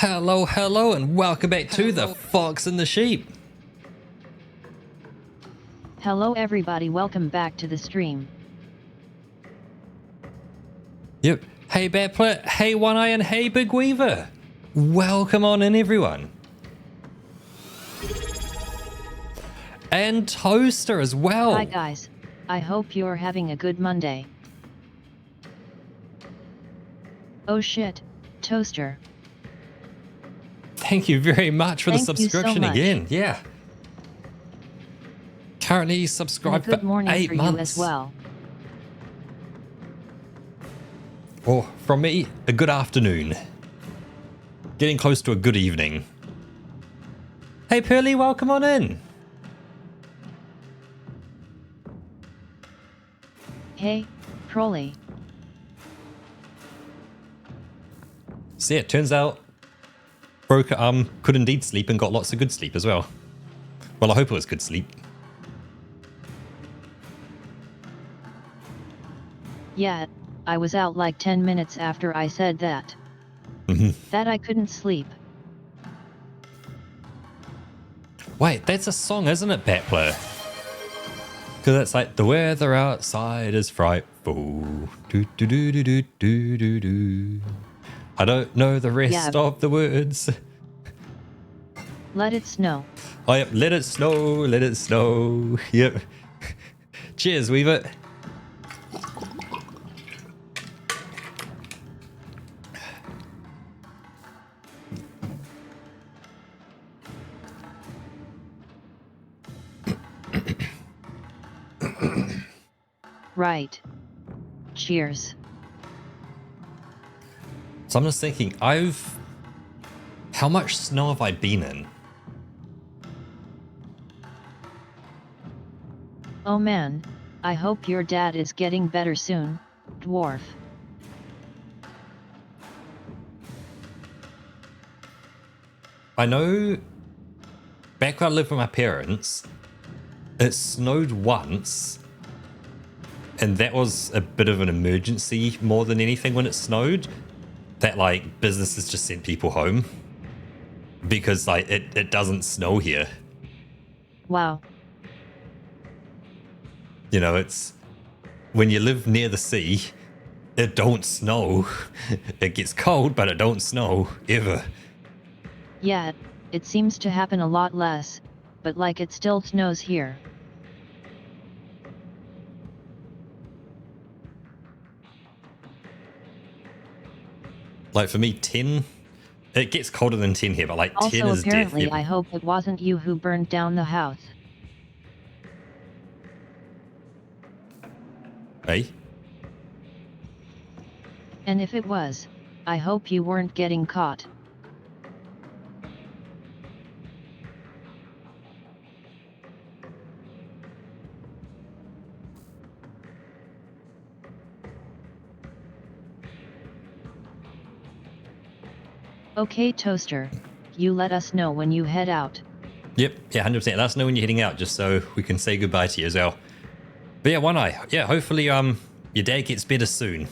Hello, hello, and welcome back to The Fox and the Sheep. Hello everybody, welcome back to the stream. Yep. Hey Batplit, hey One Eye, and hey Big Weaver. Welcome on in, everyone. And Toaster as well. Hi guys, I hope you're having a good Monday. Oh shit, Toaster. Thank you very much for the subscription again. Yeah. Currently subscribed good for morning 8 for months. you as well. Or from me, a good afternoon. Getting close to a good evening. Hey Pearly, welcome on in. Hey, Proly. So yeah, it turns out Broker could indeed sleep and got lots of good sleep as well. Well, I hope it was good sleep. Yeah, I was out like 10 minutes after I said that. That I couldn't sleep. Wait, that's a song, isn't it, Batplayer? Because it's like, the weather outside is frightful. Do, do, do, do, do, do, do, do. I don't know the rest of the words. Let it snow. Oh, yep. Let it snow, let it snow. Yep. Cheers, Weaver. Right. Cheers. So I'm just thinking, how much snow have I been in? Oh man, I hope your dad is getting better soon, dwarf. I know back when I lived with my parents, it snowed once, and that was a bit of an emergency more than anything when it snowed, that like businesses just sent people home because like it doesn't snow here. Wow. You know, it's when you live near the sea, it don't snow. It gets cold, but it don't snow ever. Yeah, it seems to happen a lot less, but like it still snows here. Like for me, 10, it gets colder than 10 here, but like Also, 10 is apparently, death. I hope it wasn't you who burned down the house. Hey? And if it was, I hope you weren't getting caught. Okay, Toaster, you let us know when you head out. Yep, yeah, 100%. Let us know when you're heading out, just so we can say goodbye to you as well. But yeah, One Eye, yeah, hopefully your dad gets better soon.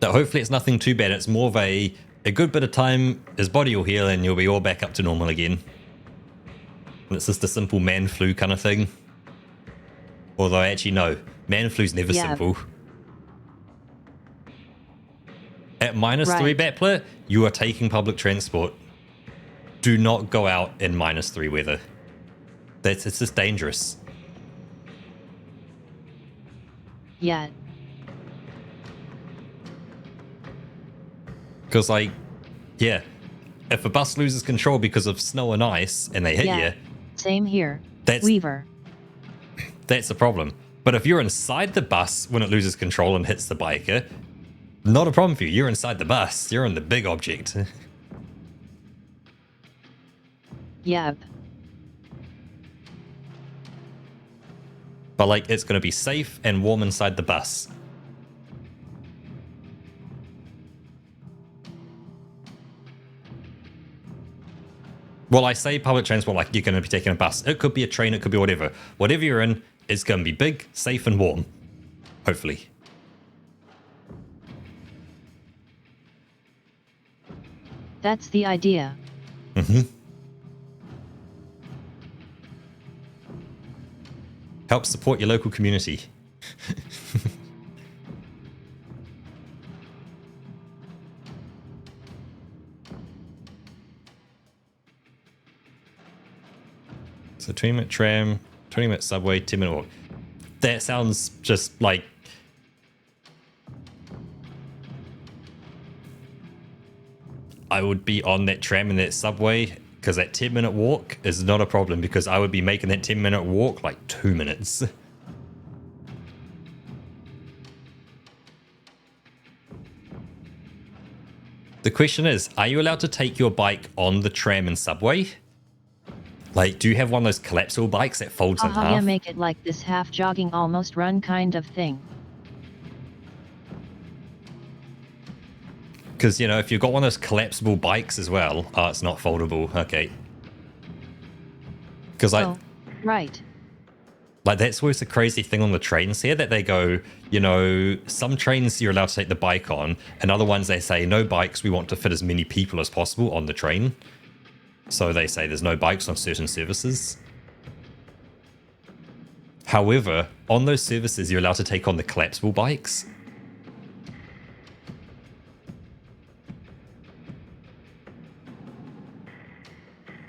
So hopefully it's nothing too bad. It's more of a good bit of time, his body will heal and you'll be all back up to normal again. And it's just a simple man flu kind of thing. Although actually no, man flu's never simple. At -3 Batplit, you are taking public transport. Do not go out in -3 weather. It's just dangerous. Yeah. Because like, yeah, if a bus loses control because of snow and ice and they hit you, same here, that's Weaver. That's the problem. But if you're inside the bus when it loses control and hits the biker, not a problem for you. You're inside the bus. You're in the big object. Yep. But like, it's going to be safe and warm inside the bus. Well, I say public transport like you're going to be taking a bus. It could be a train, it could be whatever. Whatever you're in, it's going to be big, safe, and warm. Hopefully. That's the idea. Help support your local community. So 20-minute tram, 20-minute subway, 10-minute walk. That sounds just like... I would be on that tram and that subway, because that 10-minute walk is not a problem, because I would be making that 10-minute walk like 2 minutes. The question is, are you allowed to take your bike on the tram and subway? Like, do you have one of those collapsible bikes that folds in half? Yeah, make it like this half jogging, almost run kind of thing. Because, you know, if you've got one of those collapsible bikes as well... Oh, it's not foldable. Okay. Because right. Like, that's always the crazy thing on the trains here, that they go, you know, some trains you're allowed to take the bike on, and other ones they say, no bikes, we want to fit as many people as possible on the train. So they say there's no bikes on certain services. However, on those services, you're allowed to take on the collapsible bikes.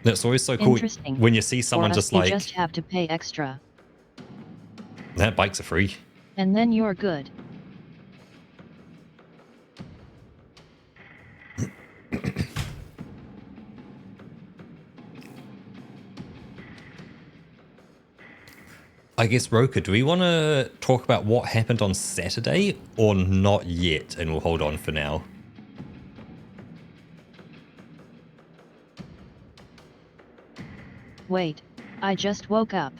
That's always so cool when you see someone just like... you just have to pay extra. That bikes are free. And then you're good. I guess, Roka, do we want to talk about what happened on Saturday or not yet? And we'll hold on for now. Wait, I just woke up.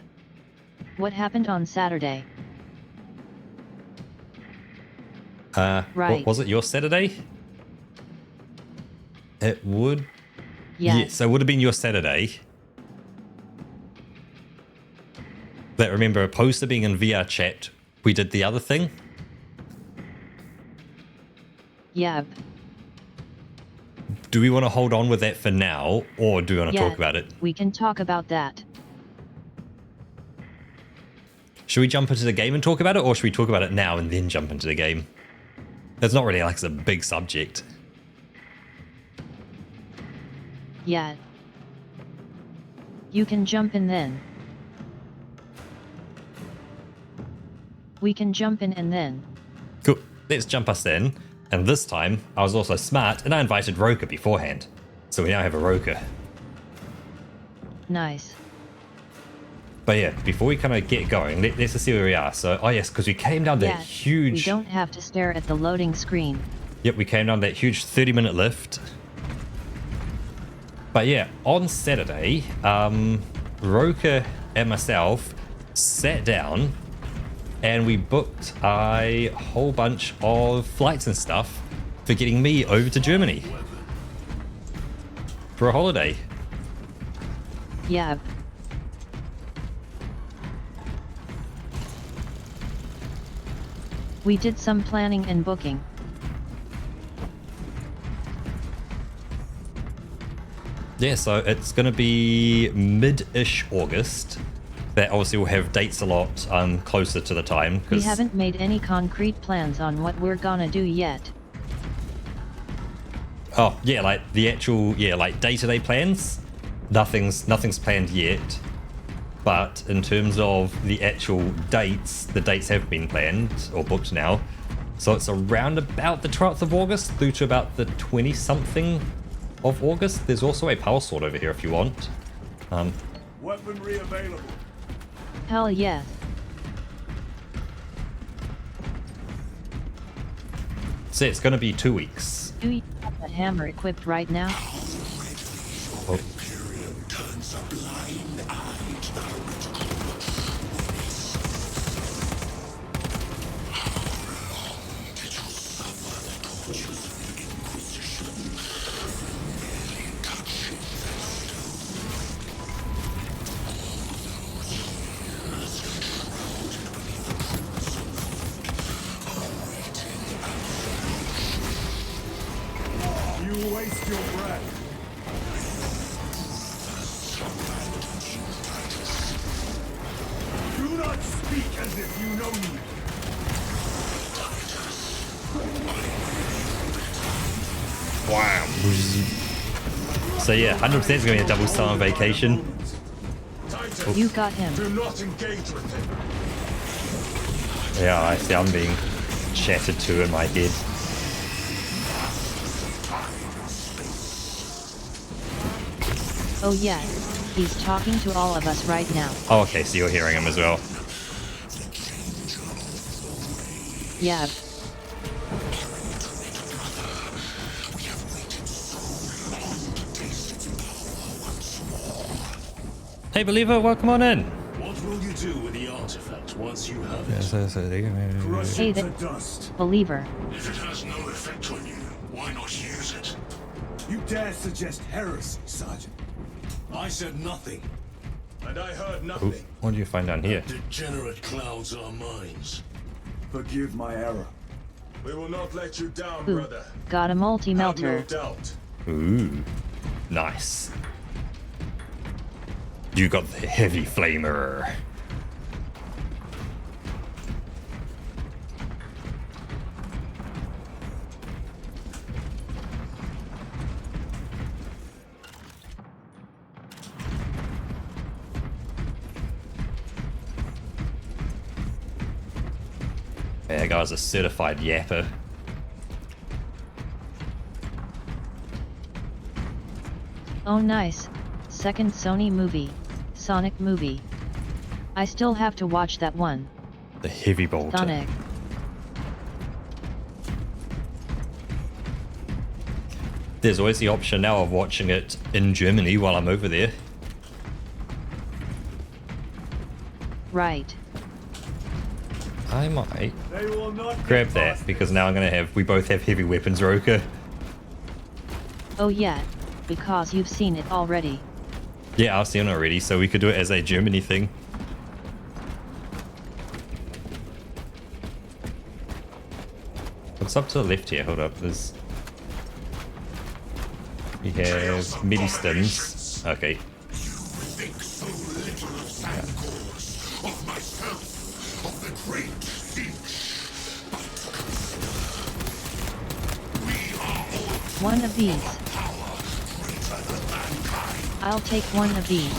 What happened on Saturday? Right. Was it your Saturday? It would... Yes, it would have been your Saturday. But remember, opposed to being in VR chat, we did the other thing. Yep. Do we want to hold on with that for now, or do we want to talk about it? We can talk about that. Should we jump into the game and talk about it, or should we talk about it now and then jump into the game? It's not really like it's a big subject. Yeah. You can jump in then. We can jump in and then. Cool. Let's jump us in. And this time, I was also smart and I invited Roka beforehand. So we now have a Roka. Nice. But yeah, before we kind of get going, let's just see where we are. So, oh yes, because we came down that huge... We don't have to stare at the loading screen. Yep, we came down that huge 30-minute lift. But yeah, on Saturday, Roka and myself sat down and we booked a whole bunch of flights and stuff for getting me over to Germany for a holiday. Yeah. We did some planning and booking. Yeah, so it's going to be mid-ish August. That obviously will have dates a lot closer to the time. We haven't made any concrete plans on what we're gonna do yet. Oh, yeah, like the actual, like day-to-day plans. Nothing's planned yet. But in terms of the actual dates, the dates have been planned or booked now. So it's around about the 12th of August through to about the 20-something of August. There's also a power sword over here if you want. Weaponry available. Hell yes. So it's going to be 2 weeks. Do you have a hammer equipped right now? Oh. waste your breath. Do not speak as if you know me. Wow. So yeah, 100% is going to be a double star on vacation. Titan, You got him. do not engage with him. Yeah, I see I'm being chatted to in my head. Oh yes, he's talking to all of us right now. Oh, okay, so you're hearing him as well. Yeah. Hey, believer, welcome on in. What will you do with the artifact once you have it? Crush Hey it to there. dust. Believer. If it has no effect on you, why not use it? You dare suggest heresy, Sergeant? I said nothing. And I heard Ooh, nothing. what do you find down here? Degenerate clouds are minds. Forgive my error. We will not let you down, Ooh, brother. got a Have no multi-melter. doubt. Ooh, nice. You got the heavy flamer. Yeah, that guy's a certified yapper. Oh nice. Second Sony movie. Sonic movie. I still have to watch that one. The heavy bolter. Sonic. There's always the option now of watching it in Germany while I'm over there. Right. I might They will not grab get that past because this. now I'm gonna have, we both have heavy weapons, Roka. Oh yeah, because you've seen it already. Yeah, I've seen it already, so we could do it as a Germany thing. What's up to the left here? Hold up, there's... We have midi stims. Okay. Think so little of Sangors, of myself, of the great Finch. We are all One of these. I'll take one of these.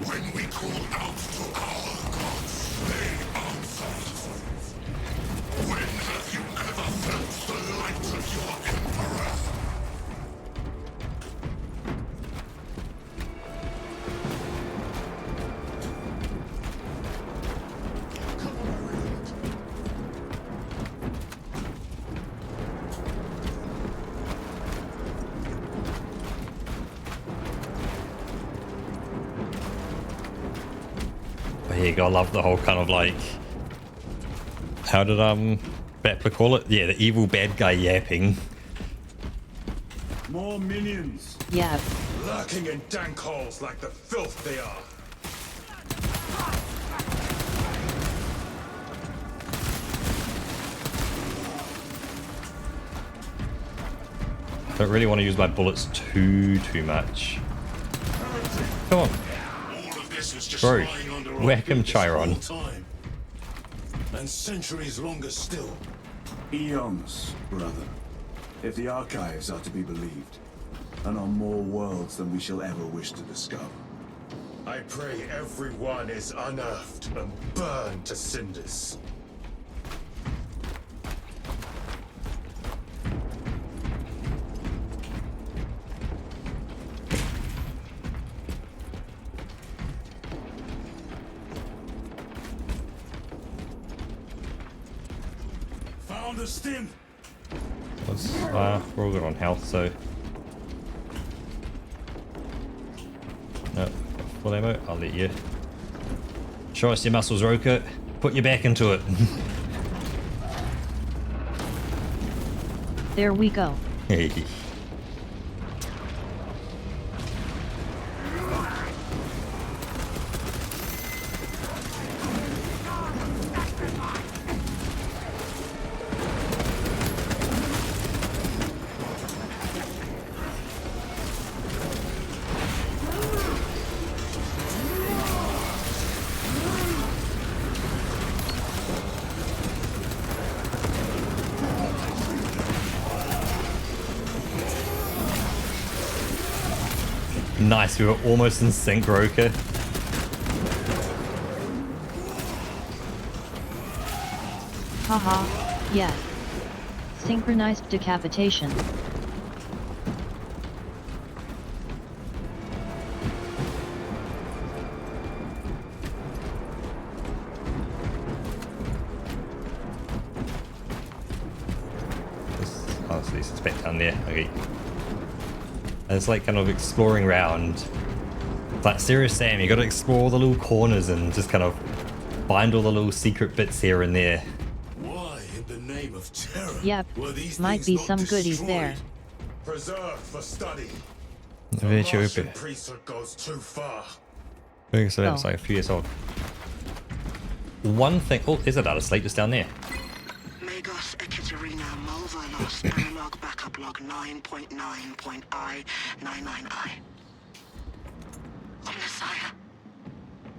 when we call out to our gods, they answer. When have you ever felt the light of your emperor? But here you go, I love the whole kind of like... How did Battler call it? Yeah, the evil bad guy yapping. More minions. Yeah. Lurking in dank holes like the filth they are. Don't really want to use my bullets too much. Come on. All of this is just Bro, lying under our whack him, feet this Chiron. whole time. And centuries longer still. Eons, brother. If the archives are to be believed. And on more worlds than we shall ever wish to discover. I pray everyone is unearthed and burned to cinders. Found a stim. We're all good on health, so... No, full ammo, I'll let you. Show us your muscles, Roka. Put your back into it. There we go. Hey. Nice, we were almost in sync, Roka. Haha, yeah. Synchronized decapitation. Oh, so it's back down there. Okay. And it's like kind of exploring around. It's like Serious Sam, you gotta explore all the little corners and just kind of find all the little secret bits here and there. Why, in the name of terror, Yep, were these might things be not some goodies there. destroyed? Preserved for study. Very The true. Martian priesthood goes too far. Okay, so that's Oh. like a few years old. One thing. Oh, there's a data slate just down there. Magos Ekaterina Malvalos analog backup log 9.9.I99I. Omnissiah,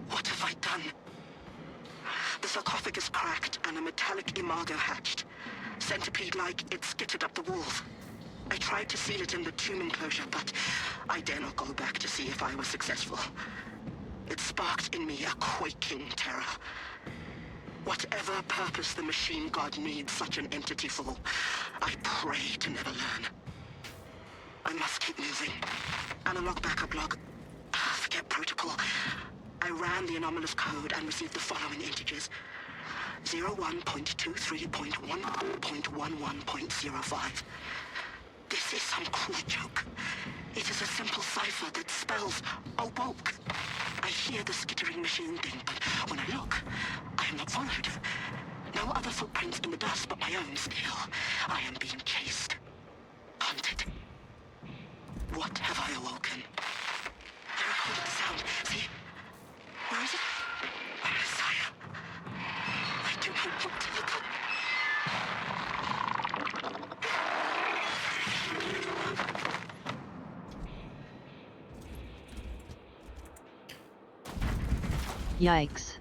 what have I done? The sarcophagus cracked and a metallic imago hatched. Centipede-like, it skittered up the walls. I tried to seal it in the tomb enclosure, but I dare not go back to see if I was successful. It sparked in me a quaking terror. Whatever purpose the machine god needs such an entity for, I pray to never learn. I must keep moving. Analog backup log. Forget protocol. I ran the anomalous code and received the following integers. 01.23.1.11.05. This is some cruel joke. It is a simple cipher that spells Obok. I hear the skittering machine ding, but when I look, I am not followed. No other footprints in the dust but my own still. I am being chased. Hunted. What have I awoken? I recorded the sound. See? Where is it? Messiah. I do not want to look. Yikes.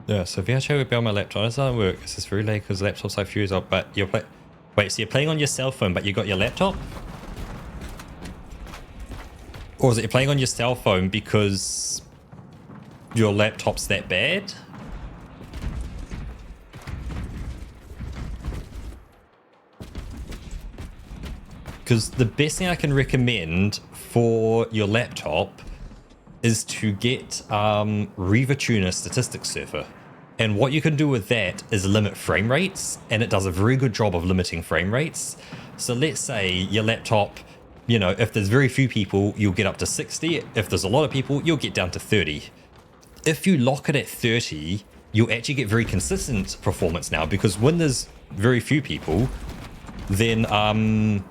Yeah, so VHA would be on my laptop. This doesn't work. This is very late because the laptop's like a few years old. But you're wait, so you're playing on your cell phone, but you got your laptop? Or is it you're playing on your cell phone because your laptop's that bad? Because the best thing I can recommend for your laptop is to get Riva Tuner Statistics Surfer. And what you can do with that is limit frame rates, and it does a very good job of limiting frame rates. So let's say your laptop, you know, if there's very few people, you'll get up to 60. If there's a lot of people, you'll get down to 30. If you lock it at 30, you'll actually get very consistent performance now, because when there's very few people, then,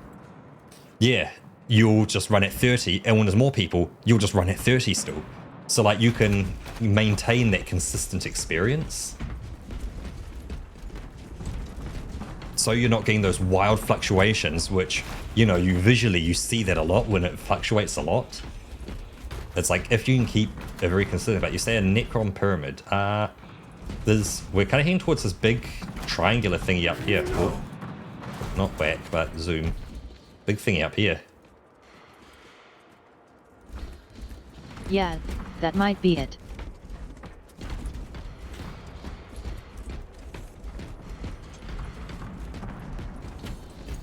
yeah, you'll just run at 30, and when there's more people, you'll just run at 30 still. So like you can maintain that consistent experience. So you're not getting those wild fluctuations, which, you know, you see that a lot when it fluctuates a lot. It's like if you can keep a very consistent, but you say a Necron pyramid, we're kind of heading towards this big triangular thingy up here. Oh, not whack, but zoom. Big thingy up here. Yeah, that might be it.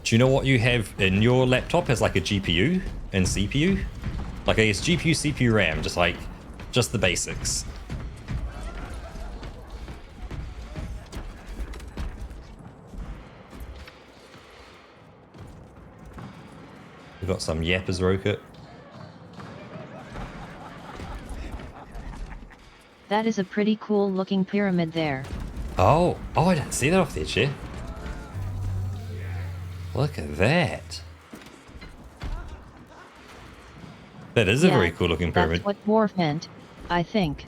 Do you know what you have in your laptop as like a GPU and CPU? Like I guess GPU, CPU, RAM, just the basics. We've got some yappers, Rocket. That is a pretty cool looking pyramid there. Oh, I didn't see that off there, chair. Look at that. That is a very cool looking pyramid. That's what dwarf meant, I think.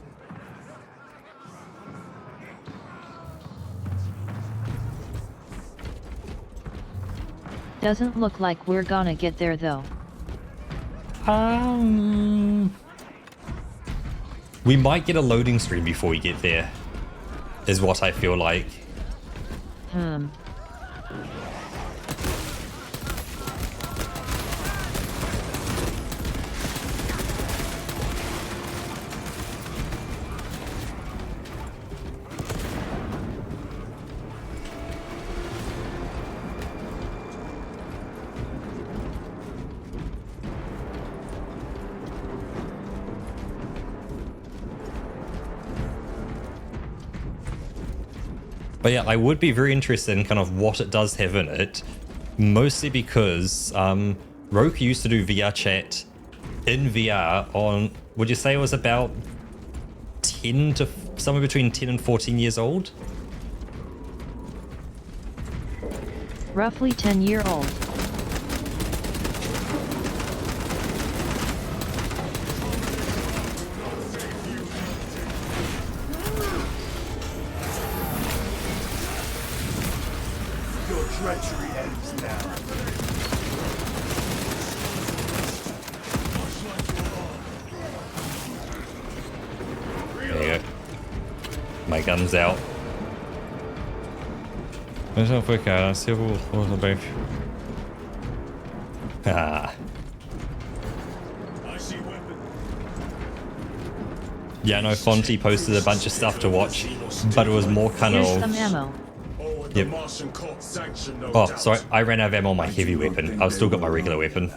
Doesn't look like we're gonna get there though. We might get a loading screen before we get there, is what I feel like. But yeah, I would be very interested in kind of what it does have in it, mostly because Roku used to do VR chat in VR on, would you say it was about 10 to somewhere between 10 and 14 years old? Roughly 10-year-old. Your treachery ends now. There you go. My gun's out. Ah. I see weapon. Yeah, no, Fonty posted a bunch of stuff to watch, but it was more kind Here's some of... ammo. Oh, with Yep. the Martian corps sanction, no Oh, doubt. sorry, I ran out of ammo on my heavy weapon. I've still got my regular weapon.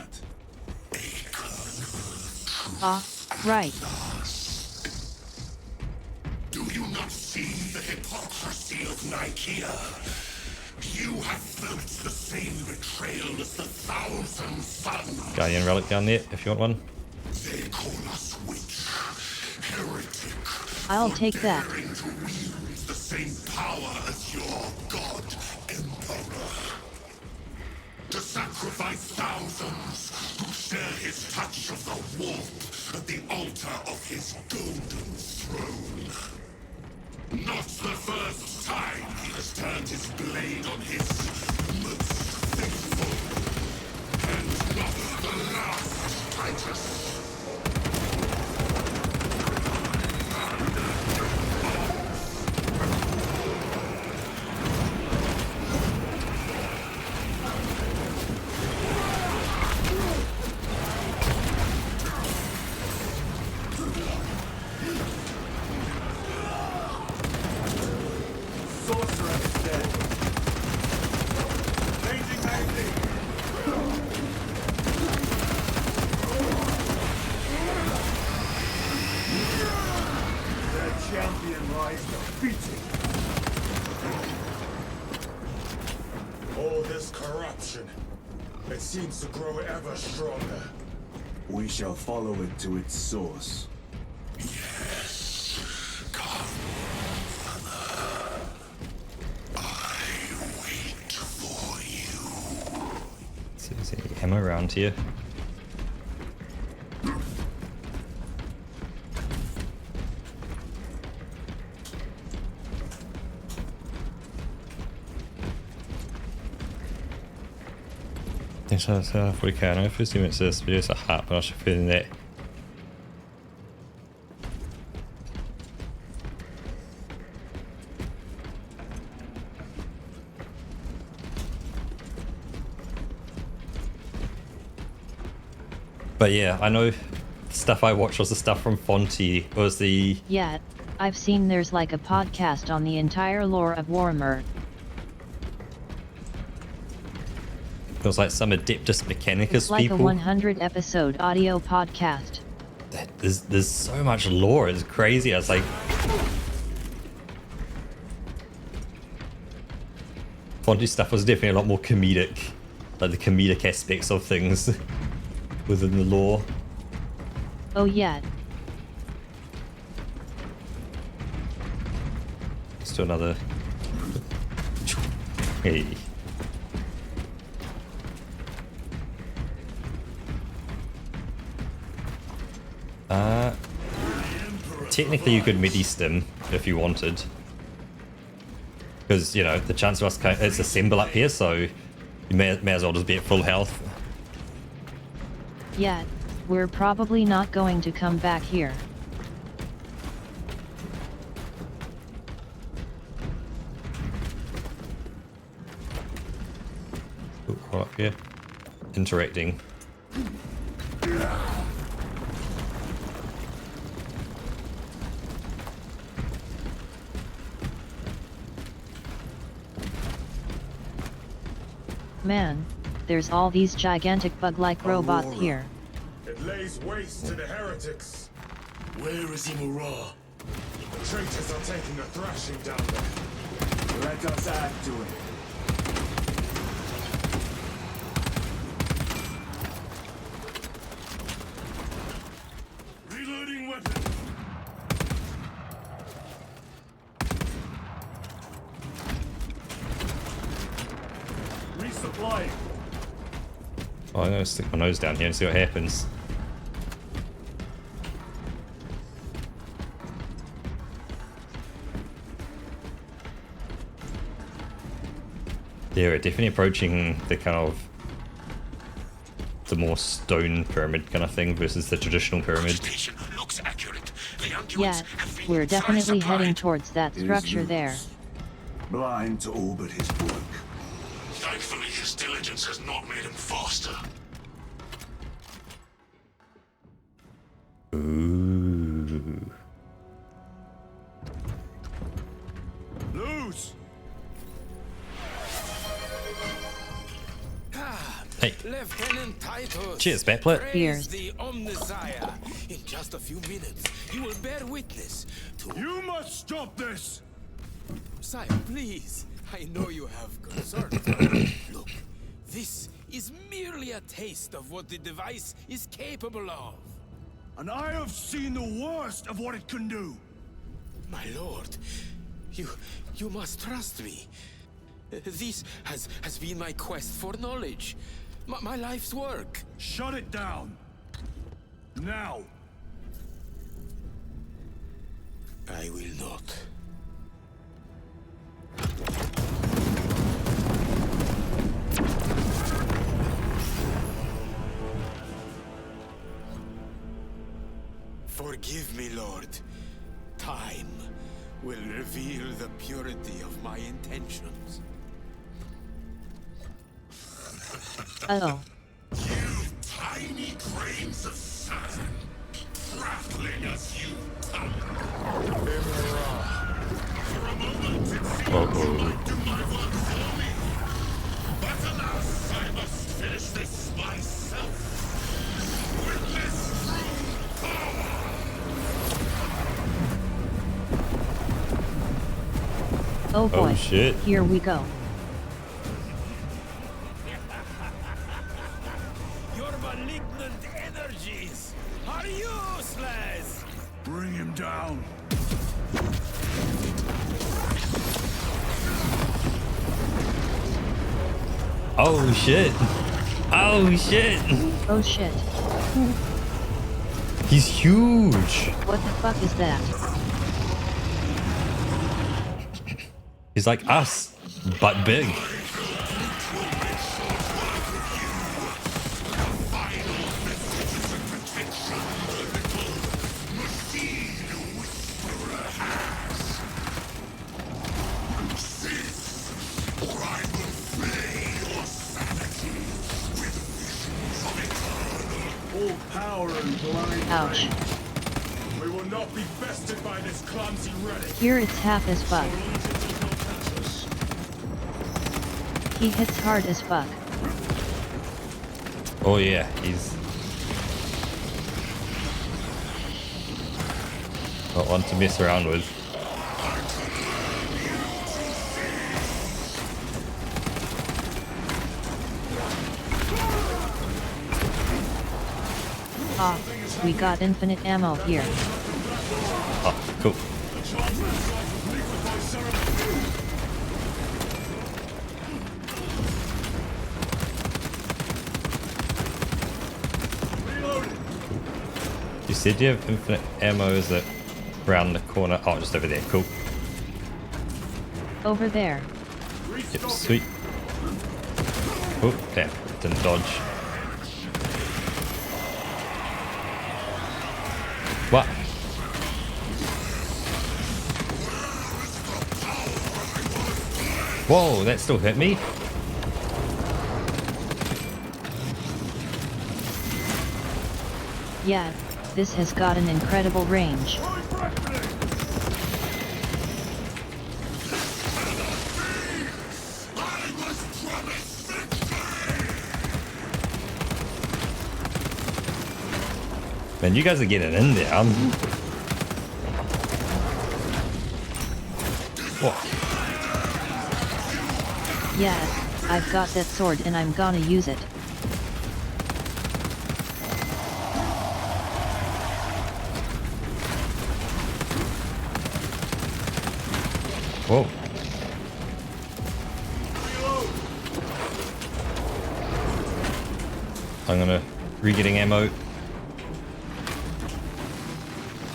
Ah, right. Do you not see the hypocrisy of Nicaea? You have felt the same betrayal as the Thousand Sons. Guardian relic down there, if you want one. They call us witch, heretic. I'll take that. Daring to wield the same power as your god, Emperor. To sacrifice thousands who share his touch of the warp at the altar of his golden throne. Not the first time he has turned his blade on his most faithful. And not the last, Titus. Sorcerer is dead. Changing magazine. Their champion lies defeated. All this corruption, it seems to grow ever stronger. We shall follow it to its source. Come, Mother. I wait for you. So is there any ammo around here? Så får det kan jag först inte så blir det så här på så för det. But yeah, I know stuff I watched was the stuff from Fonty, was the... Yet, I've seen there's like a podcast on the entire lore of Warhammer. It was like some Adeptus Mechanicus It's like people. a 100 episode audio podcast. There's so much lore, it's crazy. I was like... Fonty stuff was definitely a lot more comedic. Like the comedic aspects of things within the lore. Oh yeah, Let's do another... Hey. Technically you could midi-stim if you wanted. Because, you know, the chance of us... It's a symbol up here, so you may as well just be at full health. yet, we're probably not going to come back here. Ooh, what up here? Interacting. Man, there's all these gigantic bug-like robots Aurora. here. It lays waste to the heretics. Where is Imura? The traitors are taking a thrashing down there. Let us add to it. Reloading weapon. Resupplying. Oh, I'm gonna stick my nose down here and see what happens. Yeah, we're definitely approaching the kind of the more stone pyramid kind of thing versus the traditional pyramid. Station looks accurate. The Unguents Yeah, have been we're definitely supplied. heading towards that It is structure loose, there. blind to all but his work. Thankfully, his diligence has not made him faster. Ooh. Loose! Hey, Lieutenant Titus. cheers, Backlit. Praise Cheers. the Omnissiah. In just a few minutes, you will bear witness to... You must stop this! Sire, please. I know you have concerns. Look, this is merely a taste of what the device is capable of. And I have seen the worst of what it can do. My lord, you must trust me. This has been my quest for knowledge. My life's work. Shut it down. Now. I will not. Forgive me, Lord. Time will reveal the purity of my intentions. Oh, Tiny grains of sand, traveling as you come. For a moment, it seemed you might do my work for me. But alas, I must finish this myself. With this true power. oh boy. shit. Here we go. Your malignant energies are useless! Bring him down. Oh shit. Oh shit. Oh shit. He's huge. What the fuck is that? He's like us, but big. All power and blind. Ouch. We will not be bested by this clumsy relic. Here it's half as fuck. He hits hard as fuck. Oh yeah, he's not one to mess around with. Ah, we got infinite ammo here. Oh, cool. You said you have infinite ammo, is it around the corner? Oh, just over there, cool. Over there. Yep, sweet. Oh, damn, didn't dodge. What? Whoa, that still hit me? Yeah, this has got an incredible range. Man, you guys are getting in there. What? Yes, I've got that sword and I'm gonna use it. Whoa. I'm gonna re-getting ammo.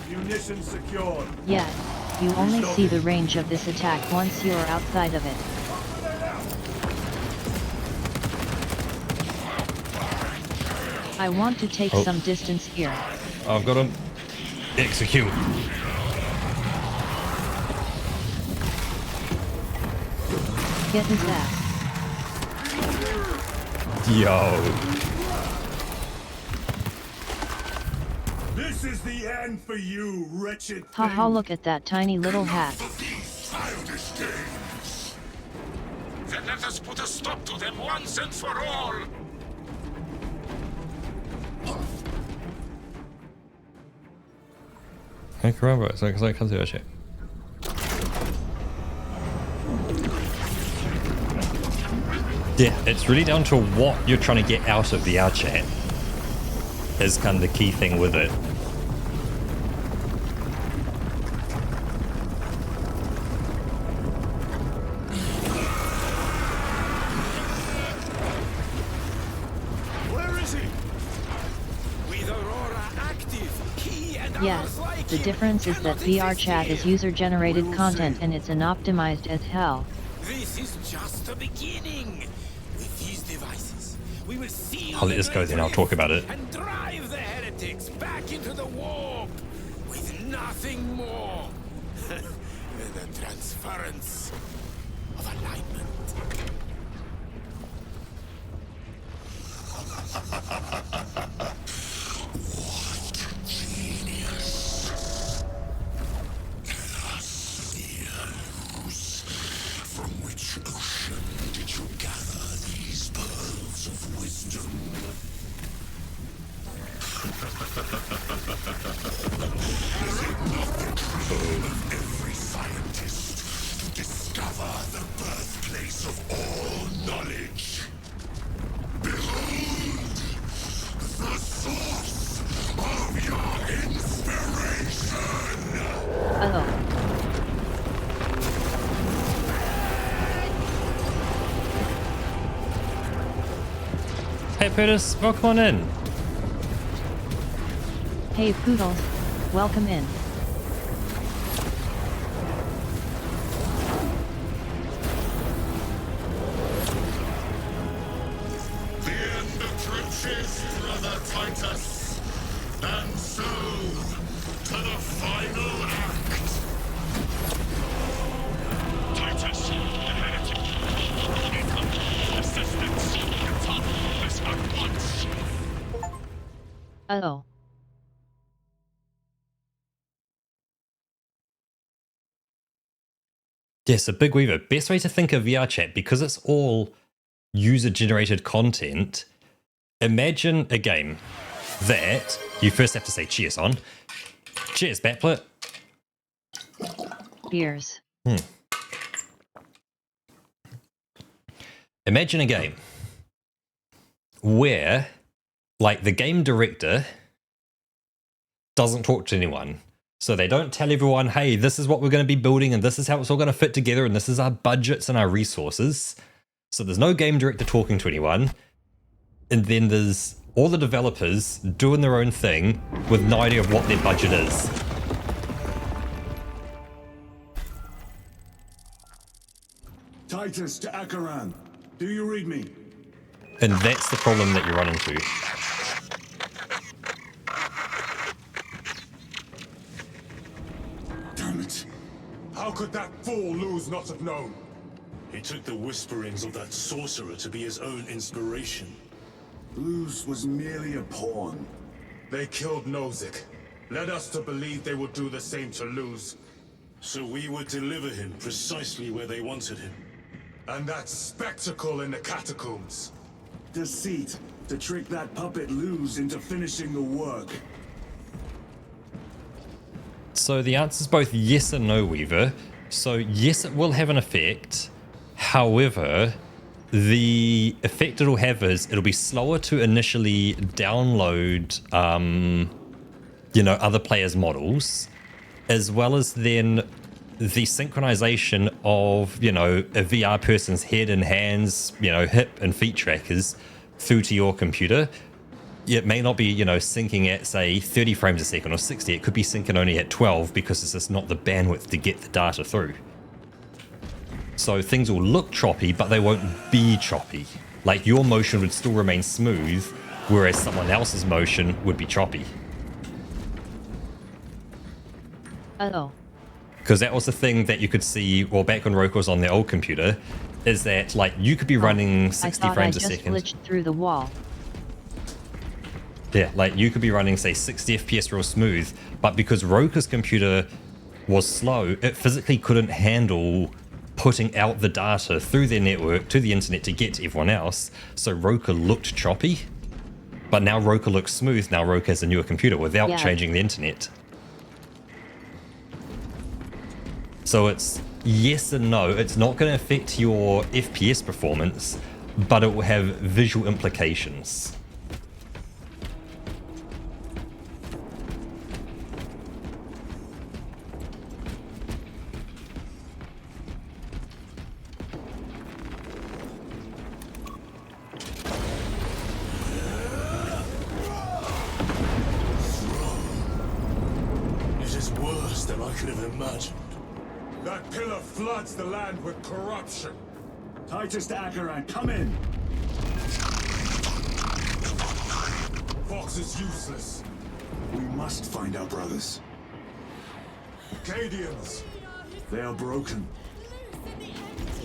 Munition secured. Yes, you only see the range of this attack once you're outside of it. I want to take some distance here. I've got him. Execute. Get his ass. Yo. This is the end for you, wretched Haha, thing. look at that tiny little hat. Of these childish games. Then let us put a stop to them once and for all. Hey, caramba, so I can't do that shit. Yeah, it's really down to what you're trying to get out of VR chat is kind of the key thing with it. Where is he? With Aurora active, he and Yes, others like the him difference is cannot that VR exist chat is here. user-generated content and it's optimized as hell. This is just the beginning. With these devices, we will see. I'll let this go then, I'll talk about it. And drive the heretics back into the warp with nothing more than the transference of alignment. From which ocean did you gather these pearls of wisdom? Is it not the dream of every scientist to discover the birthplace of all knowledge? Behold, the source of your inspiration! Uh-oh. Hey Purtis, welcome on in. Hey Poodles, welcome in. The end of trenches, brother Titus. And so, to the final act. Titus, the heretic. Incoming assistance. Stop this at once. Uh-oh. Yes, a big weaver. Best way to think of VR chat, because it's all user-generated content, imagine a game that you first have to say cheers on. Cheers, Batplet. Cheers. Imagine a game where, like, the game director doesn't talk to anyone. So they don't tell everyone, hey, this is what we're going to be building and this is how it's all going to fit together and this is our budgets and our resources. So there's no game director talking to anyone. And then there's all the developers doing their own thing with no idea of what their budget is. Titus to Akaran. Do you read me? And that's the problem that you run into. Damn it. How could that fool Luz not have known? He took the whisperings of that sorcerer to be his own inspiration. Luz was merely a pawn. They killed Nozick, led us to believe they would do the same to Luz. So we would deliver him precisely where they wanted him. And that spectacle in the catacombs. Deceit. To trick that puppet Luz into finishing the work. So the answer is both yes and no, Weaver. So yes, it will have an effect. However, the effect it'll have is it'll be slower to initially download, other players' models, as well as then the synchronization of, a VR person's head and hands, hip and feet trackers through to your computer. It may not be, syncing at, say, 30 frames a second or 60. It could be syncing only at 12 because it's just not the bandwidth to get the data through. So things will look choppy, but they won't be choppy. Like, your motion would still remain smooth, whereas someone else's motion would be choppy. Oh. Because that was the thing that you could see, well, back when Roka was on the old computer, is that, like, you could be running 60 frames a second. I just glitched through the wall. Yeah, like, you could be running, say, 60 FPS real smooth, but because Roka's computer was slow, it physically couldn't handle putting out the data through their network to the internet to get to everyone else, so Roka looked choppy. But now Roka looks smooth, now Roka has a newer computer without changing the internet. So it's yes and no. It's not going to affect your FPS performance, but it will have visual implications. It is worse than I could have imagined. That pillar floods the land with corruption. Titus Acheran, come in! Fox is useless. We must find our brothers. Cadians. They are broken.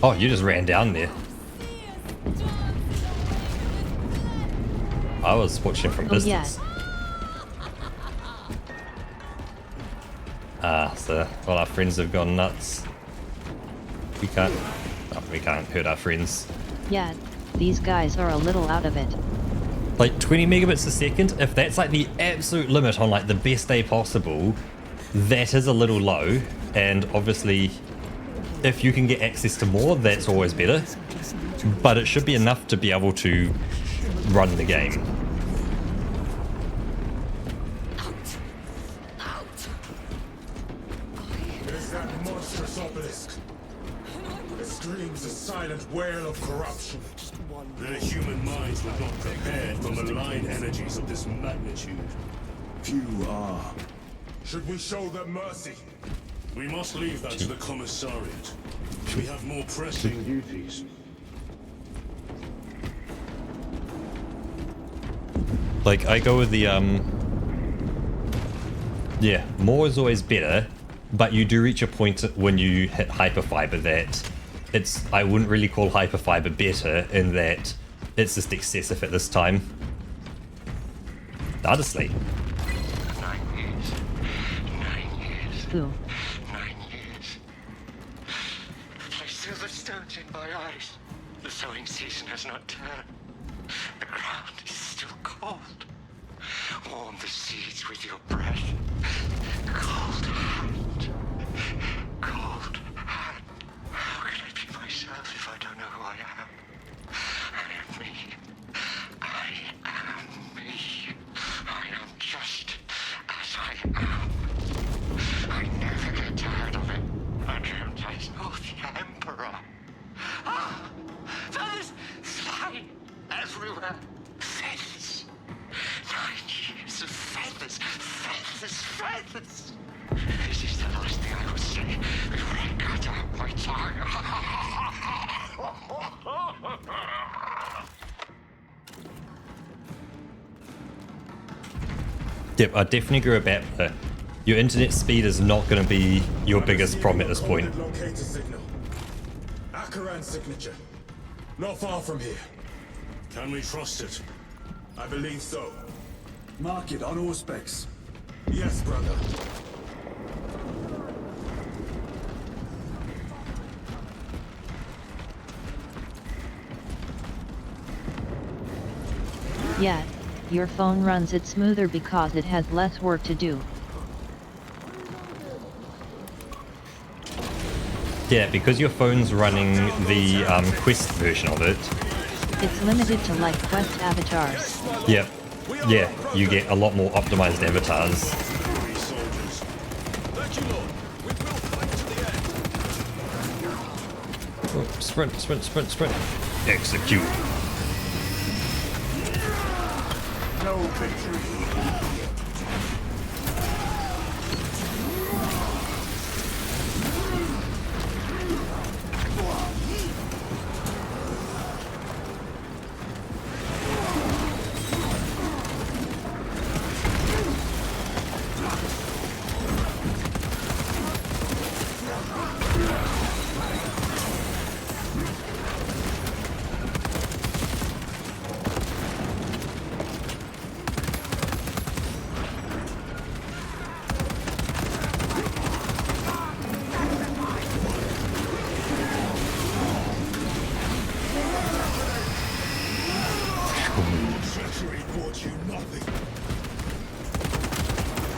Oh, you just ran down there. I was watching from distance. So all our friends have gone nuts. We can't hurt our friends. Yeah, these guys are a little out of it. Like 20 megabits a second, if that's like the absolute limit on like the best day possible, that is a little low. And obviously, if you can get access to more, that's always better. But it should be enough to be able to run the game. That monstrous obelisk. It screams a silent wail of corruption. Their human minds were not prepared for malign energies of this magnitude. Few are. Should we show them mercy? We must leave that to the commissariat. We have more pressing duties. Like, I go with the, yeah, more is always better, but you do reach a point when you hit hyperfiber that I wouldn't really call hyperfiber better in that it's just excessive at this time. Honestly. 9 years. 9 years. Ooh. 9 years. I see the stones in my eyes. The sowing season has not turned. The ground is still cold. Warm the seeds with your breath. Cold hand. Cold hand. How can I be myself if I don't know who I am? I am me. I am me. I am just as I am. I never get tired of it. I dreamt I saw the Emperor. Ah! Feathers flying everywhere. Feathers. 9 years of feathers. Feathers, feathers. This is the last thing I would say before I cut out my tongue. Yep, I definitely agree about that. Your internet speed is not going to be your biggest problem at this point. Locator signal. Acheran's signature. Not far from here. Can we trust it? I believe so. Mark it on all specs. Yes, brother. Yeah, your phone runs it smoother because it has less work to do. Yeah, because your phone's running the Quest version of it. It's limited to like Quest avatars. Yep. Yeah, you get a lot more optimized avatars. Oh, sprint, sprint, sprint, sprint. Execute. No victory. Treachery brought you nothing.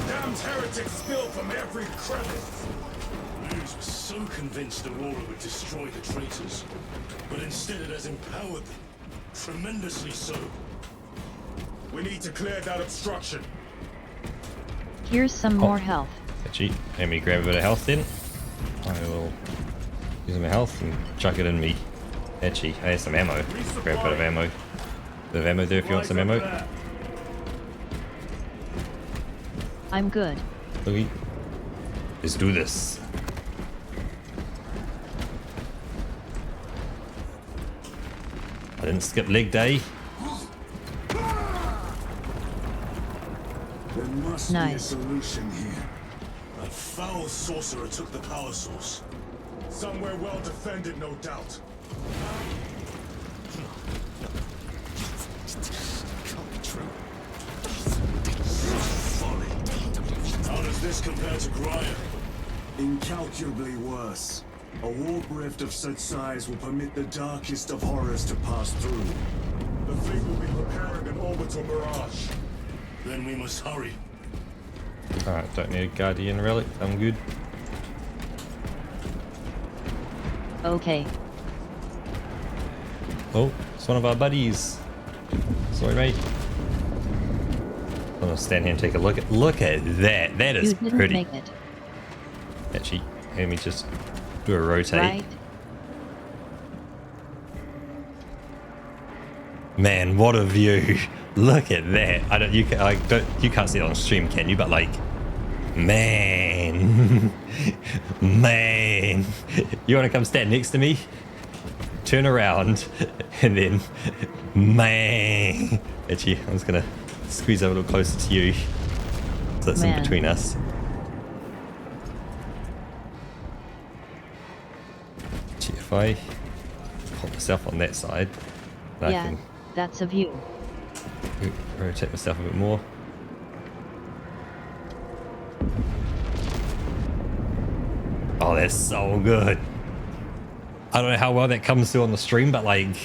Damned heretics spill from every crevice. Luz was so convinced Aurora would destroy the traitors, but instead it has empowered them. Tremendously so. We need to clear that obstruction. Here's some more health. Actually, let me grab a bit of health then. I will use my health and chuck it in me. Actually, I have some ammo. Grab a bit of ammo. Bit of ammo there if you want some ammo. I'm good. Okay. Let's do this. I didn't skip leg day. There must be a Nice. solution here. That foul sorcerer took the power source. Somewhere well defended, no doubt. Can't be true. Folly. How does this compare to Graya? Incalculably worse. A warp rift of such size will permit the darkest of horrors to pass through. The fleet will be preparing an orbital barrage. Then we must hurry. Alright, don't need a guardian relic. I'm good. Okay. Oh, it's one of our buddies. Sorry, mate. I'm gonna stand here and take a look at that. That You is didn't pretty. make it. Actually, let me just do a rotate. Right? Man, what a view! Look at that. You can't see it on stream, can you? But like, man, man, you want to come stand next to me? Turn around, and then, man. Actually, I'm just gonna squeeze a little closer to you, so it's in Man. between us. Actually, if I pop myself on that side, I Yeah, can that's a view. rotate myself a bit more. Oh, that's so good. I don't know how well that comes through on the stream, but like,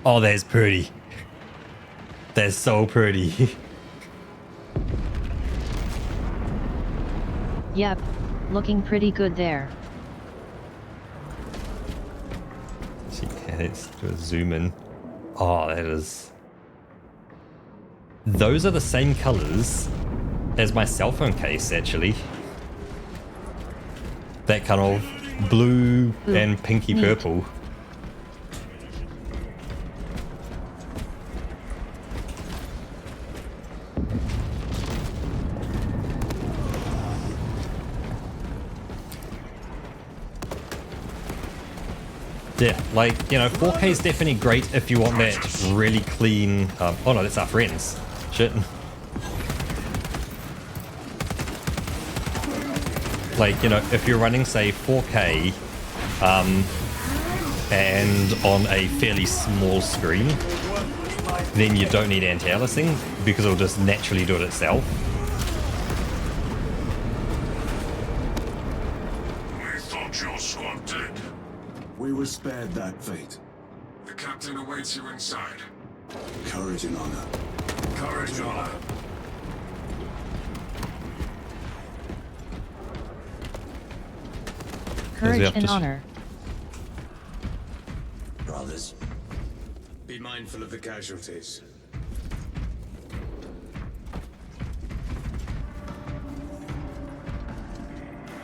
oh, that's pretty. That's so pretty. Yep. Looking pretty good there. Yeah, let's do a zoom in. Oh, that is. Those are the same colors as my cell phone case, actually. That kind of blue Ooh, and pinky neat. purple. Yeah, like, you know, 4K is definitely great if you want that really clean... oh no, that's our friends. Shit. Like, you know, if you're running, say, 4K, and on a fairly small screen, then you don't need anti-aliasing, because it'll just naturally do it itself. We thought your squad dead. We were spared that fate. The captain awaits you inside. Courage and honor. Courage and honor. we Courage have and to- honor. Brothers, be mindful of the casualties.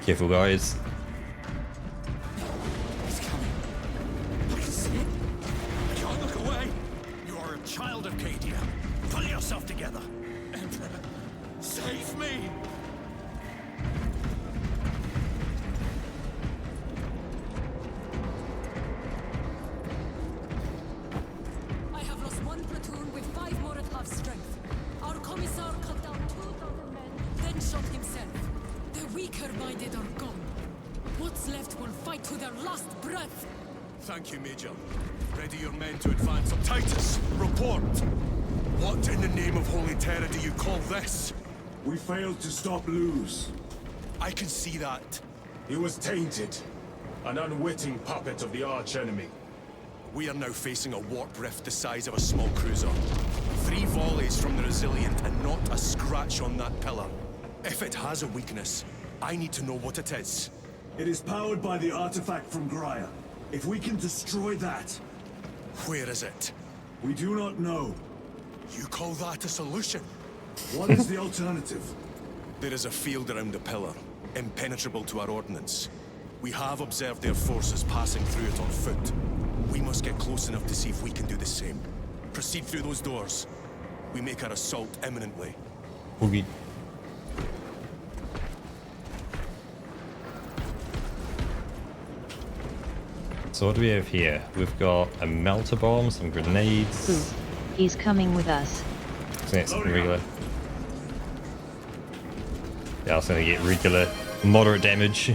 Careful, guys. He's coming. I can see it. I can't look away. You are a child of Cadia. Pull yourself together. Emperor, save me. I have lost one platoon with 5 more at half strength. Our commissar cut down 2,000 men, then shot himself. The weaker-minded are gone. What's left will fight to their last breath. Thank you, Major. Ready your men to advance. Titus, report. What in the name of Holy Terror do you call this? We failed to stop Luz. I can see that. He was tainted. An unwitting puppet of the arch-enemy. We are now facing a warp rift the size of a small cruiser. 3 volleys from the Resilient and not a scratch on that pillar. If it has a weakness, I need to know what it is. It is powered by the artifact from Graia. If we can destroy that, Where is it? we do not know. You call that a solution? What is the alternative? There is a field around the pillar, impenetrable to our ordnance. We have observed their forces passing through it on foot. We must get close enough to see if we can do the same. Proceed through those doors. We make our assault imminently. Boogie. So what do we have here? We've got a melter bomb, some grenades. Ooh, he's coming with us. So that's regular. Yeah, I was gonna get regular, moderate damage.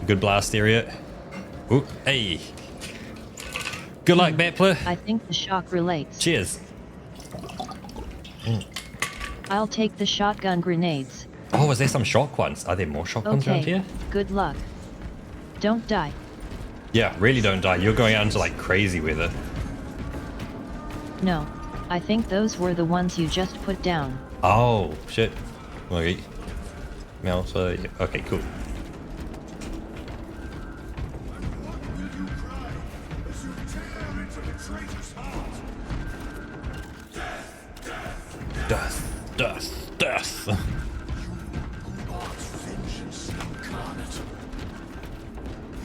Good blast area. Ooh, hey. Good luck, Battler. I think the shock relates. Cheers. I'll take the shotgun grenades. Oh, is there some shock ones? Are there more shock ones around Okay, here? good luck. Don't die. Yeah, really don't die. You're going out into like crazy weather. No, I think those were the ones you just put down. Oh, shit. Okay. Melter. Yeah. Okay, cool. Death, death, death. Vengeance incarnate.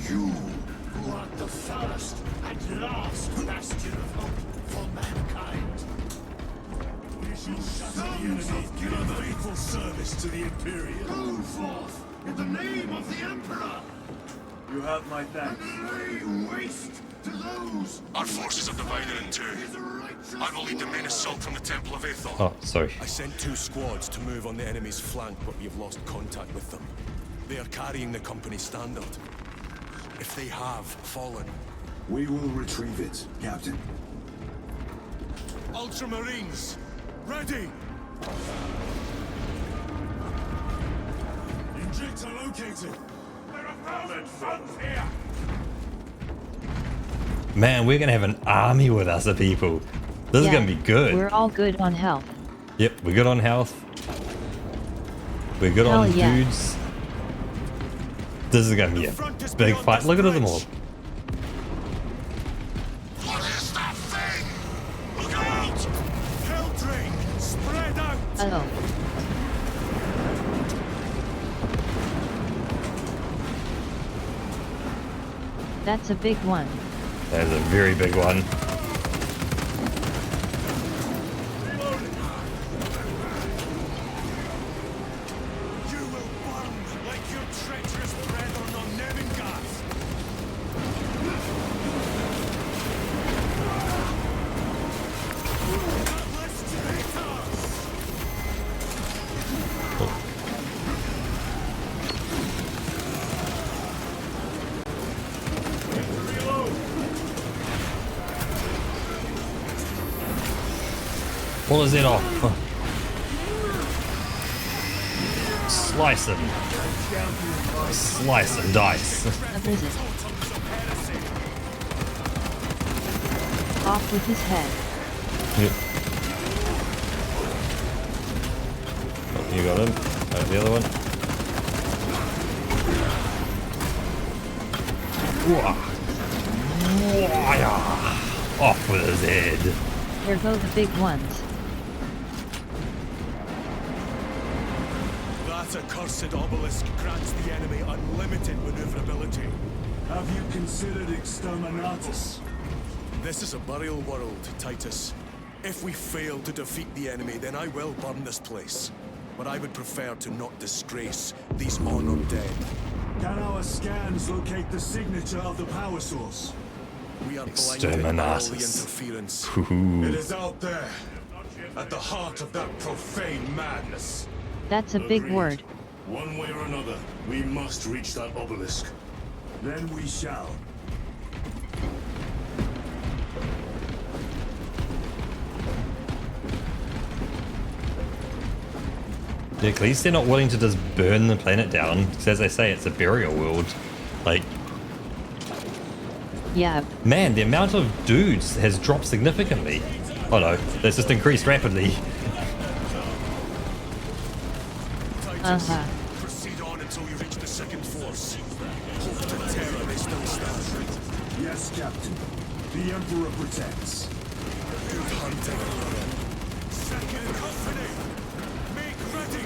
You who art the first and last bastion of hope for mankind. We shall shut the enemy, give a faithful service to the Imperium. Go forth in the name of the Emperor, You have my thanks. and lay waste to those. Our forces are divided in 2. I will lead the main assault from the Temple of Aethel. Oh, sorry. I sent 2 squads to move on the enemy's flank, but we have lost contact with them. They are carrying the company standard. If they have fallen, We will retrieve it, Captain. Ultramarines, ready! Injector located. There are 1,000 foes here. Man, we're gonna have an army with us of people. This is gonna be good. We're all good on health. Yep, we're good on health. We're good Hell on yeah. dudes. This is gonna be a big fight. Look at them all. What is that thing? Look out! Helldrain, spread out! Oh, that's a big one. That is a very big one. You will burn like your treacherous brethren on Nevingath! Godless traitors! What is it off? Slice him. Slice and dice. A visit. Off with his head. Yep. Oh, you got him. The other one. Off with his head. There go the big ones. That accursed obelisk grants the enemy unlimited maneuverability. Have you considered Exterminatus? This is a burial world, Titus. If we fail to defeat the enemy, then I will burn this place. But I would prefer to not disgrace these honored dead. Can our scans locate the signature of the power source? We are blinded by all the Exterminatus. interference. It is out there, at the heart of that profane madness. That's a big Agreed. word. One way or another, we must reach that obelisk. Then we shall. Yeah, at least they're not willing to just burn the planet down. Because as they say, it's a burial world. Like, Yeah, man, the amount of dudes has dropped significantly. Oh no, it's just increased rapidly. Titus, Uh-huh. proceed on until you reach the second force. Hope to terror they still stand. Yes, Captain. The Emperor protects. Good hunting, brother. Second company! Make ready!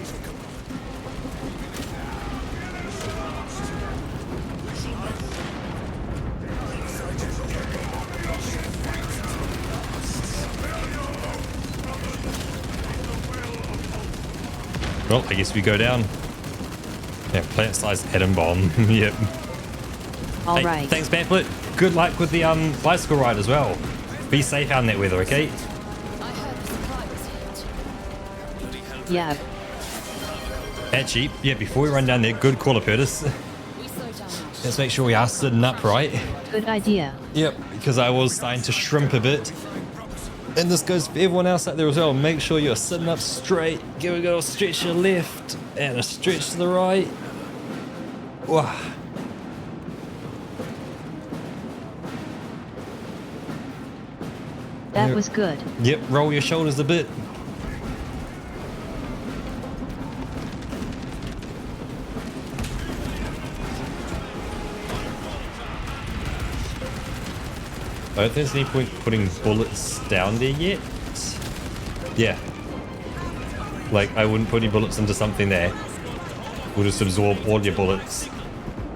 Well, I guess we go down. Yeah, plant-sized atom bomb. Yep. all Hey, right. thanks, Pamphlet. Good luck with the bicycle ride as well. Be safe out in that weather, okay? I heard the supply was hit. Yeah, Actually, yeah, before we run down there, good call, Curtis. We slow down now. Let's make sure we are sitting upright. good idea. Yep, because I was starting to shrimp a bit. And this goes for everyone else out there as well. Make sure you're sitting up straight. Give it a go, stretch to the left and a stretch to the right. Wow. That was good. Yep, roll your shoulders a bit. I don't think there's any point putting bullets down there yet. Yeah. Like, I wouldn't put any bullets into something there. We'll just absorb all your bullets.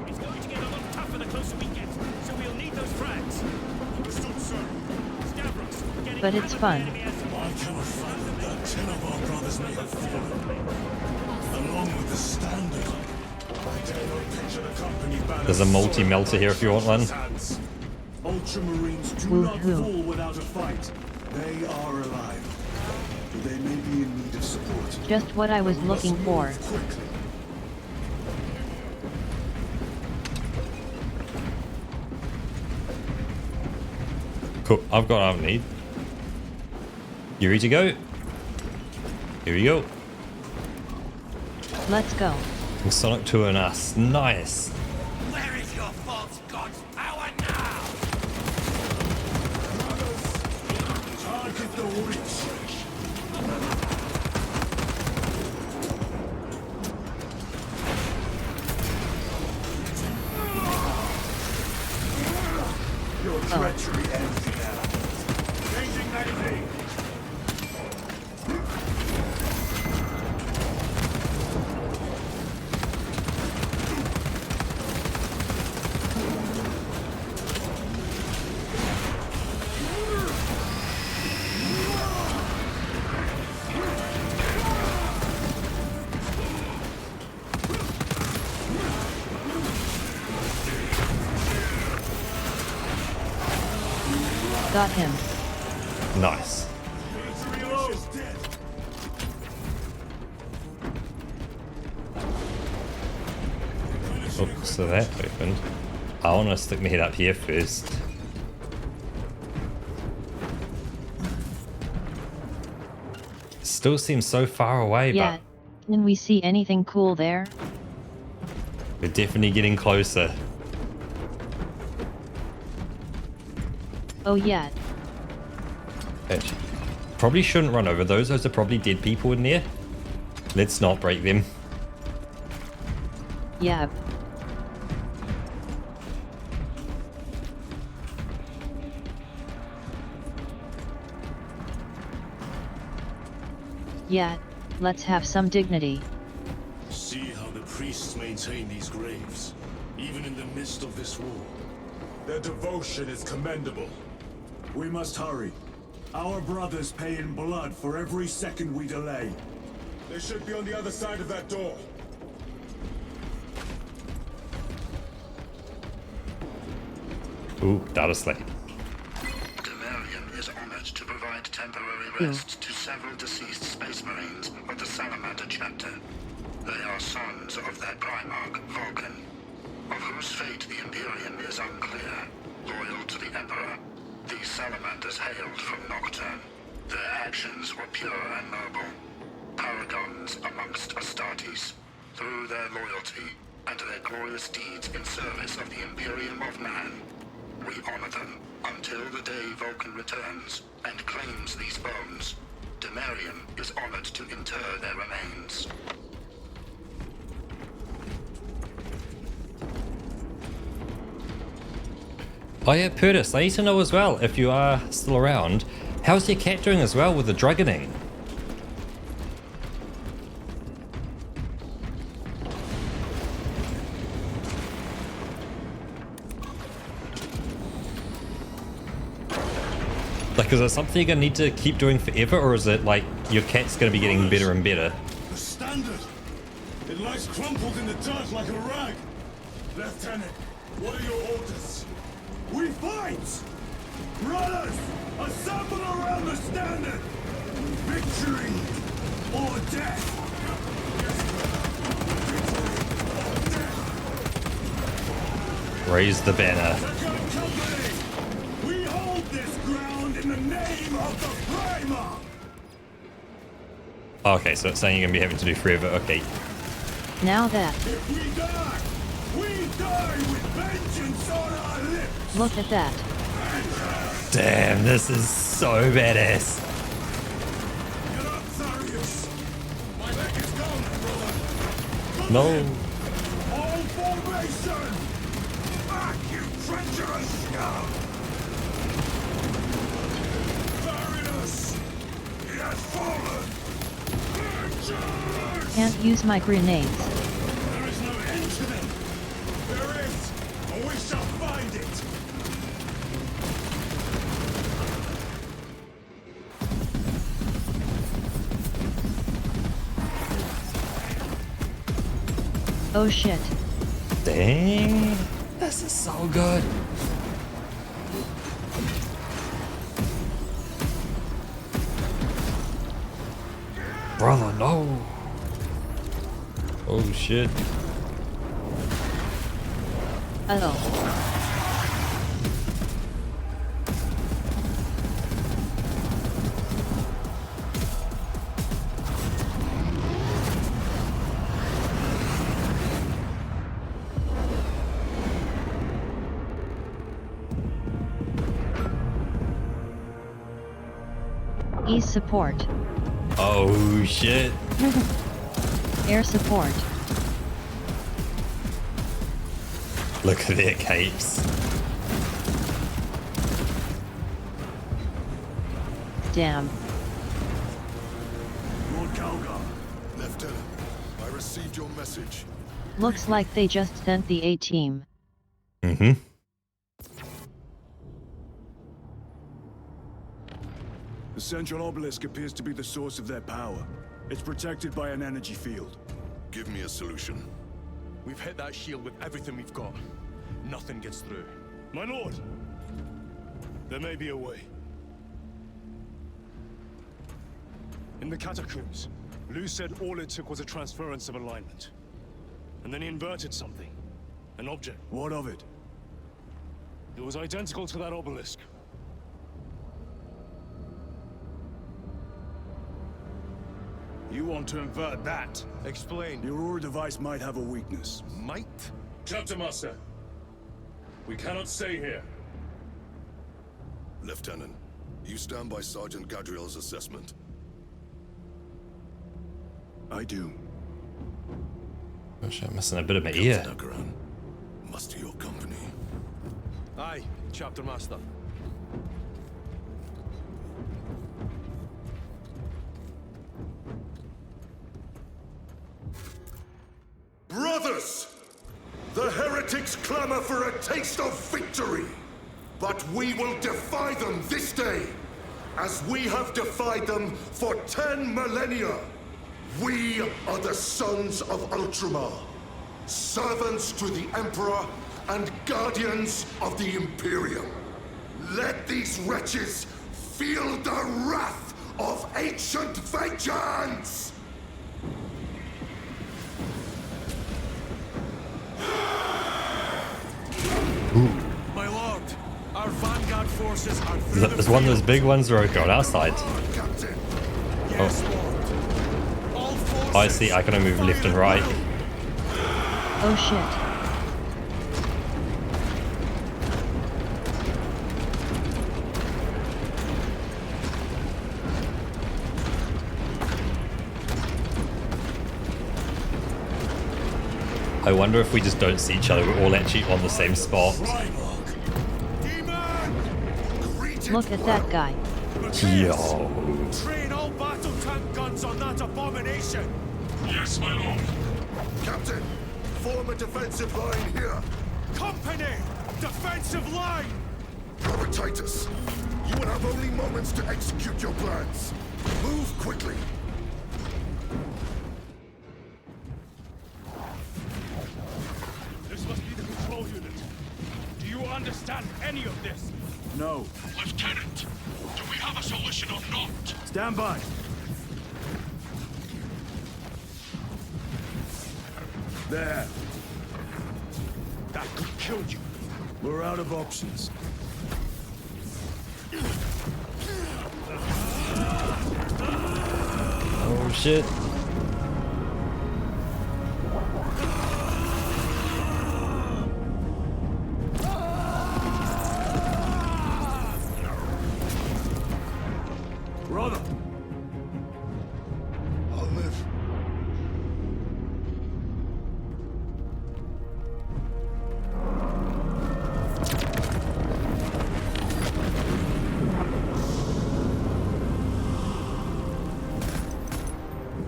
It's going to get a lot tougher the closer we get, so we'll need those frags. Understood, sir. Stavros, getting But it's fun. I cannot fathom that 10 of our brothers may have fallen. Along with the standard. I dare not picture the company banner. There's a multi-melter here if you want one. Hands. Ultramarines do not Woohoo. fall without a fight. They are alive. But they may be in need of support. Just what I was We must looking for. move quickly. Cool, I've got what I need. You ready to go? Here we go. Let's go. Sonic 2 and us. Nice. Where is your false god's power now? Target the witch. Your treachery ends now. Changing magazine. Got him. Nice. Oh, so that opened. I want to stick my head up here first. Still seems so far away, Yeah. Can we see anything cool there? but we're definitely getting closer. Oh yeah. Actually, probably shouldn't run over those. Those are probably dead people in there. Let's not break them. Yeah. Yeah, let's have some dignity. See how the priests maintain these graves, even in the midst of this war. Their devotion is commendable. We must hurry. Our brothers pay in blood for every second we delay. They should be on the other side of that door. Ooh, data slate. Demarium is honored to provide temporary rest to several deceased Space Marines of the Salamander chapter. They are sons of their Primarch, Vulcan, of whose fate the Imperium is unclear. Loyal to the Emperor, these Salamanders hailed from Nocturne. Their actions were pure and noble, paragons amongst Astartes. Through their loyalty and their glorious deeds in service of the Imperium of Man, we honor them until the day Vulcan returns and claims these bones. Demarium is honored to inter their remains. Oh yeah, Purtis, I need to know as well, if you are still around, how's your cat doing as well with the drugging? Like, is it something you're gonna need to keep doing forever, or is it like your cat's gonna be getting better and better? The standard! It lies crumpled in the dirt like a rag! Lieutenant, what are your orders? We fight! Brothers, assemble around the standard! Victory or death! Raise the banner. Company! We hold this ground in the name of the Primarch! Okay, so it's saying you're gonna be having to do forever, okay. Now that. If we die with vengeance on our lips! Look at that. Damn, this is so badass. Get up, Tharius! My leg is gone, brother! Come No. in. All formation! Back, you treacherous scum! Tharius! He has fallen! Vengeance! Can't use my grenades. There is no end to them! There is, and we shall find it! Oh shit. Dang. This is so good. Brother, no. Oh shit. Oh. Ease support. Oh shit. Air support. Look at their capes. Damn. Lord Calgar. Lieutenant, I received your message. Looks like they just sent the A-team. Mm-hmm. The central obelisk appears to be the source of their power. It's protected by an energy field. Give me a solution. We've hit that shield with everything we've got. Nothing gets through. My lord! There may be a way. In the catacombs, Lu said all it took was a transference of alignment. And then he inverted something. An object. What of it? It was identical to that obelisk. You want to invert that? Explain. The Aurora device might have a weakness. Might? Chapter Master, we cannot stay here. Lieutenant, you stand by Sergeant Gadriel's assessment. I do. Oh shit, I'm missing a bit of my ear. Nagaran, muster your company. Aye, Chapter Master. taste of victory. But we will defy them this day, as we have defied them for 10 millennia. We are the sons of Ultramar, servants to the Emperor and guardians of the Imperium. Let these wretches feel the wrath of ancient vengeance! My lord, our vanguard forces are through There's one of those big ones right on our side. Captain, Yes, lord. All forces, I see, I can only move left and right. Oh shit. I wonder if we just don't see each other, we're all actually on the same spot. Look at that guy. Yo. Train all battle tank guns on that abomination. Yes, my lord. Captain, form a defensive line here. Company, defensive line. Robert Titus, you will have only moments to execute your plans. Move quickly. This must be the control unit. Do you understand any of this? No. Lieutenant, do we have a solution or not? Stand by. There. That could kill you. We're out of options. Oh shit. Brother! I'll live.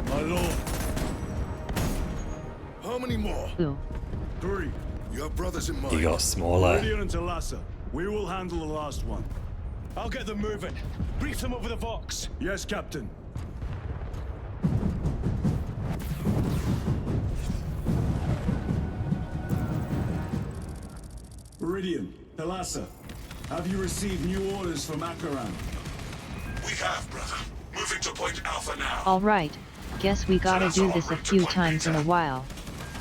My lord. How many more? Ooh. 3. You have brothers in mind. He got smaller. Meridian and Talassa. We will handle the last one. I'll get them moving. Brief them over the Vox. Yes, Captain. Meridian, Talassa, have you received new orders from Akaran? We have, brother. Moving to Point Alpha now. Alright, guess we gotta do this a few times in a while.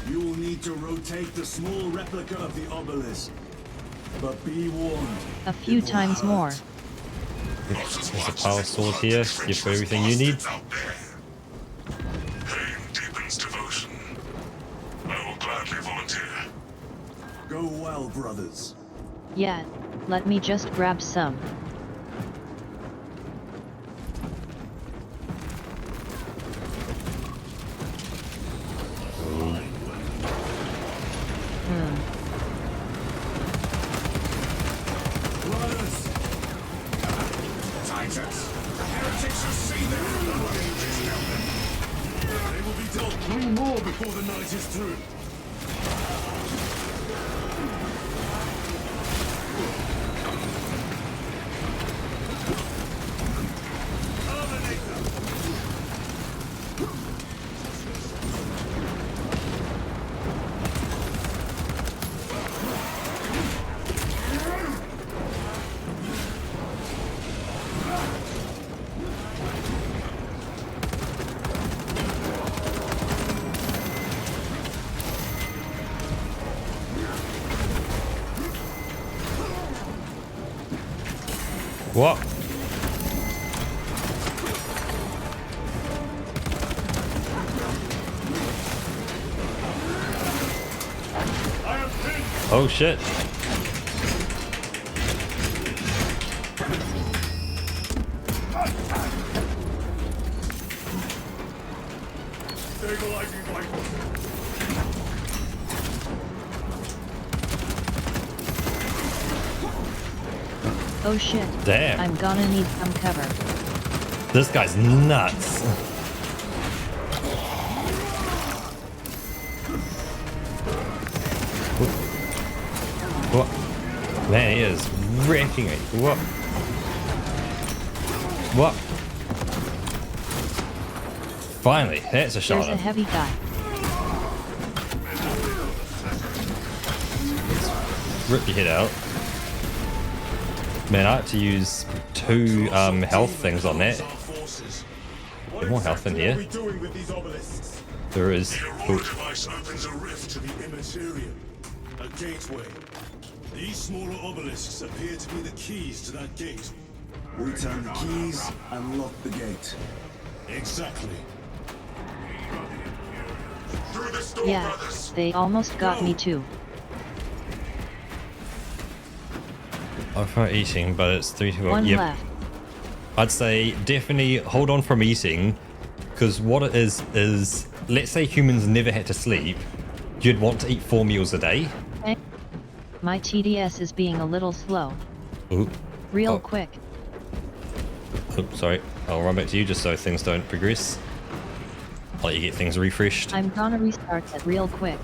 You will need to rotate the small replica of the obelisk. But be warned. A few times more. There's a power sword here. Give you everything you need. Out there. Pain deepens devotion. I will gladly volunteer. Go well, brothers. Yeah, let me just grab some. Brothers! Titus, the heretics are seething. They will be dealt 3 more before the night is through. What? Oh shit. Stabilizing rifle. Oh shit. Damn. I'm gonna need some cover. This guy's nuts. What? Man, he is wrecking it. What? What? Finally, that's a shot. There's a heavy guy. Rip your head out. Man, I had to use 2 health things on that. There's more health in here. There is. Your device opens a rift to the Immaterium, a gateway. These smaller obelisks appear to be the keys to that gate. We turn the keys and lock the gate. Exactly. Through this door, Yeah, brothers. they almost got me too. I'm for eating, but it's 3 to 1. One Yep. left. I'd say definitely hold on from eating, because what it is, let's say humans never had to sleep, you'd want to eat 4 meals a day. Okay. My TDS is being a little slow. Ooh. Real Oh. quick. Oh, sorry. I'll run back to you just so things don't progress. I'll let you get things refreshed. I'm gonna restart that real quick.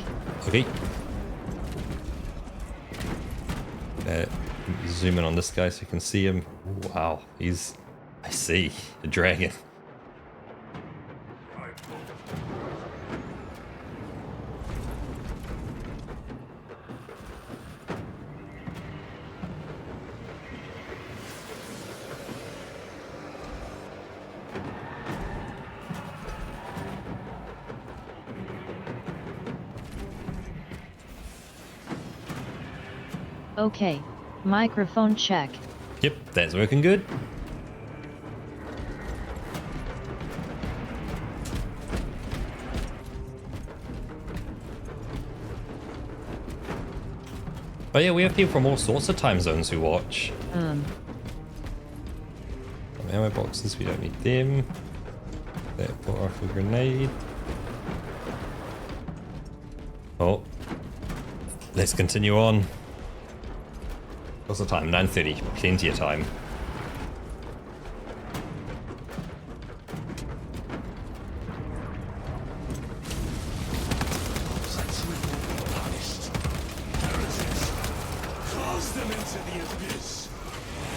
Okay. Zoom in on this guy so you can see him. Wow, he's... I see. A dragon. Okay. Microphone check. Yep, that's working good. Oh yeah, we have people from all sorts of time zones who watch. Ammo boxes, we don't need them. That powerful grenade. Oh. Let's continue on. What's the time? 9:30. Plenty of time. Cast them into the abyss.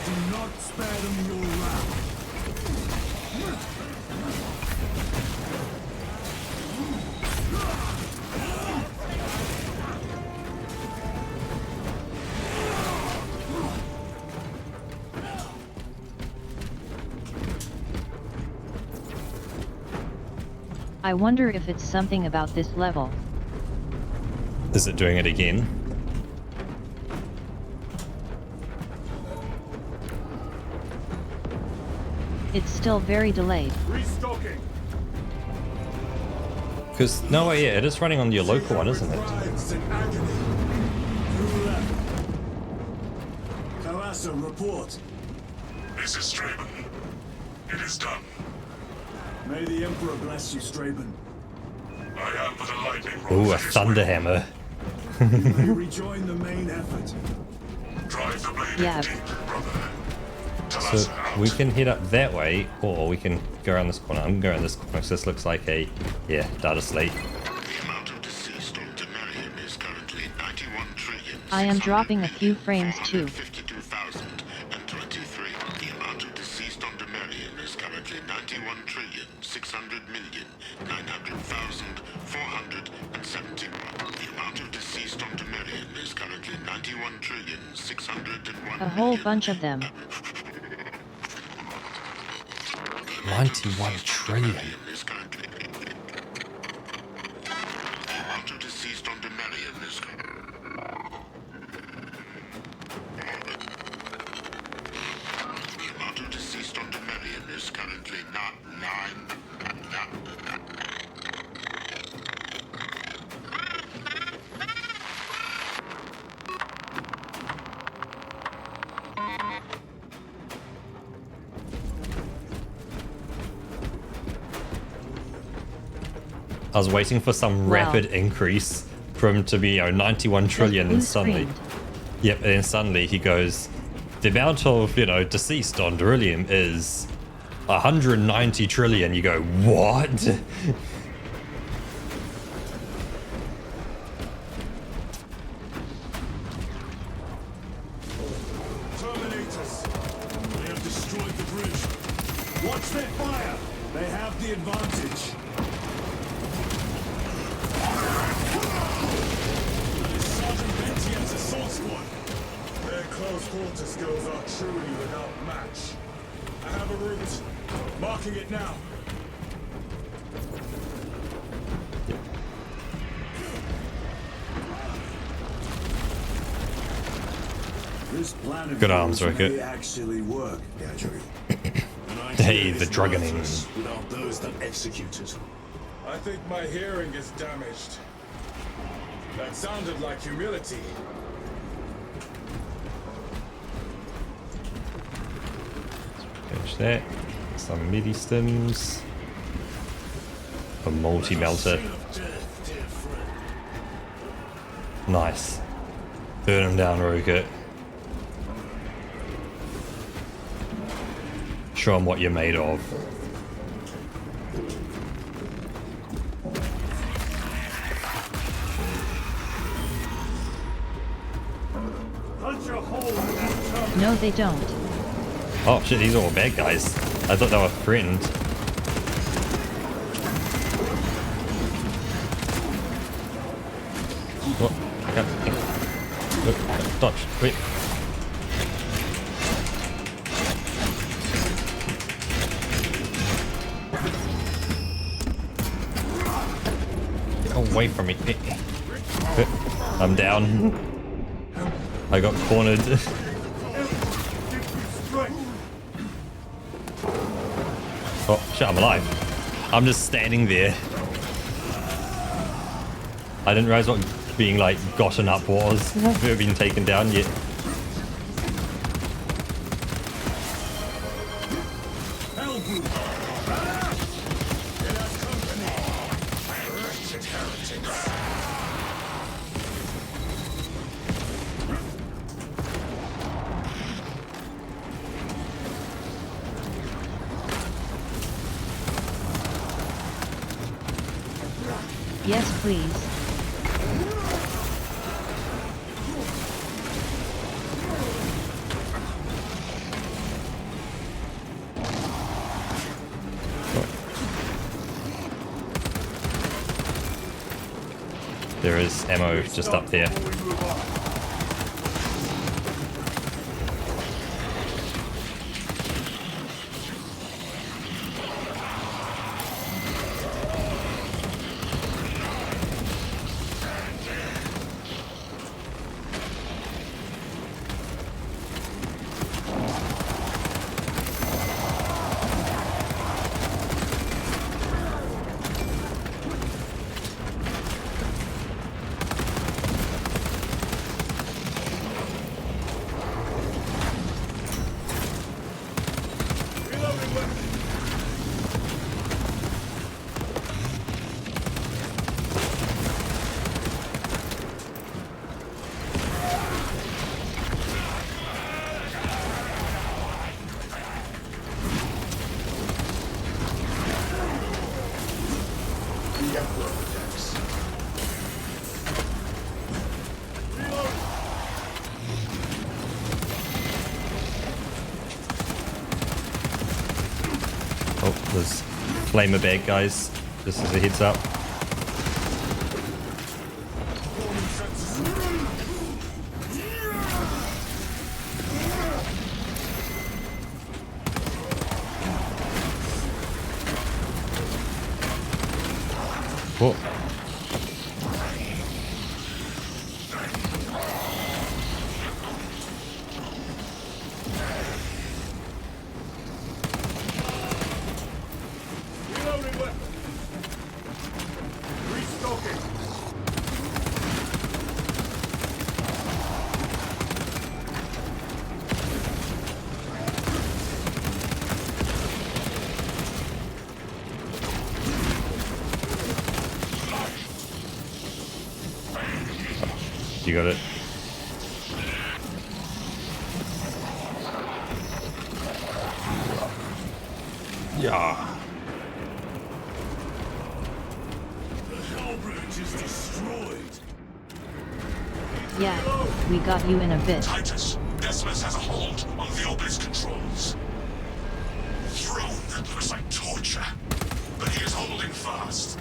Do not spare them your wrath. I wonder if it's something about this level. Is it doing it again? It's still very delayed. Restocking. Because, no, yeah, it is running on your local one, isn't it? Writhes in agony. Who left? Kalasa, report. This is Straben. It is done. May the Emperor bless you, Straben. I am but a lightning rod. Ooh, a for his thunder will. hammer. May rejoin the main effort. Drive the blade Yeah. deep, brother. Tell So us out. we can head up that way, or we can go around this corner. I'm going around this corner because this looks like a, yeah, data slate. The amount of deceased on Temerium is currently 91 trillion. I am dropping a few frames too. 52,023. The amount of deceased on Temerium is currently 91 trillion 600 million 900,471. The amount of deceased on Temerium is currently 91 trillion 601. A whole bunch of them. 91 trillion. Is currently. The amount of deceased on Temerium is The amount of deceased on Temerium is currently not 9. I was waiting for some Wow. rapid increase from to be 91 trillion, Blue and suddenly, screened. yep, and then suddenly he goes, the amount of deceased on Beryllium is 190 trillion. You go, what? Watch their fire! They have the advantage. Sergeant Bentian's assault squad. Their close quarter skills are truly without match. I have a route. Marking it now. This plan of Good arms, yours may Rocket. actually work, Gadgery. Hey, the drugging. Without those that execute it. I think my hearing is damaged. That sounded like humility. Finish that. Some midi stims. A multi-melter. Nice. Burn him down, Rocket. Show him what you're made of. Punch a hole in that tongue. No, they don't. Oh shit, these are all bad guys. I thought they were threatened. Oh, I can't. Look, dodge. Wait. Get away from me. I'm down. I got cornered. Oh shit, I'm alive. I'm just standing there. I didn't realize what being like gotten up was. I've never been taken down yet. Yes, please. There is ammo just up there. Oh, there's flamer bag guys. Just as a heads up. Oh. You got it. Yeah. The Hellbridge is destroyed. Yeah, we got you in a bit. Titus, Decimus has a hold on the Obelisk controls. throne that looks like torture, but he is holding fast.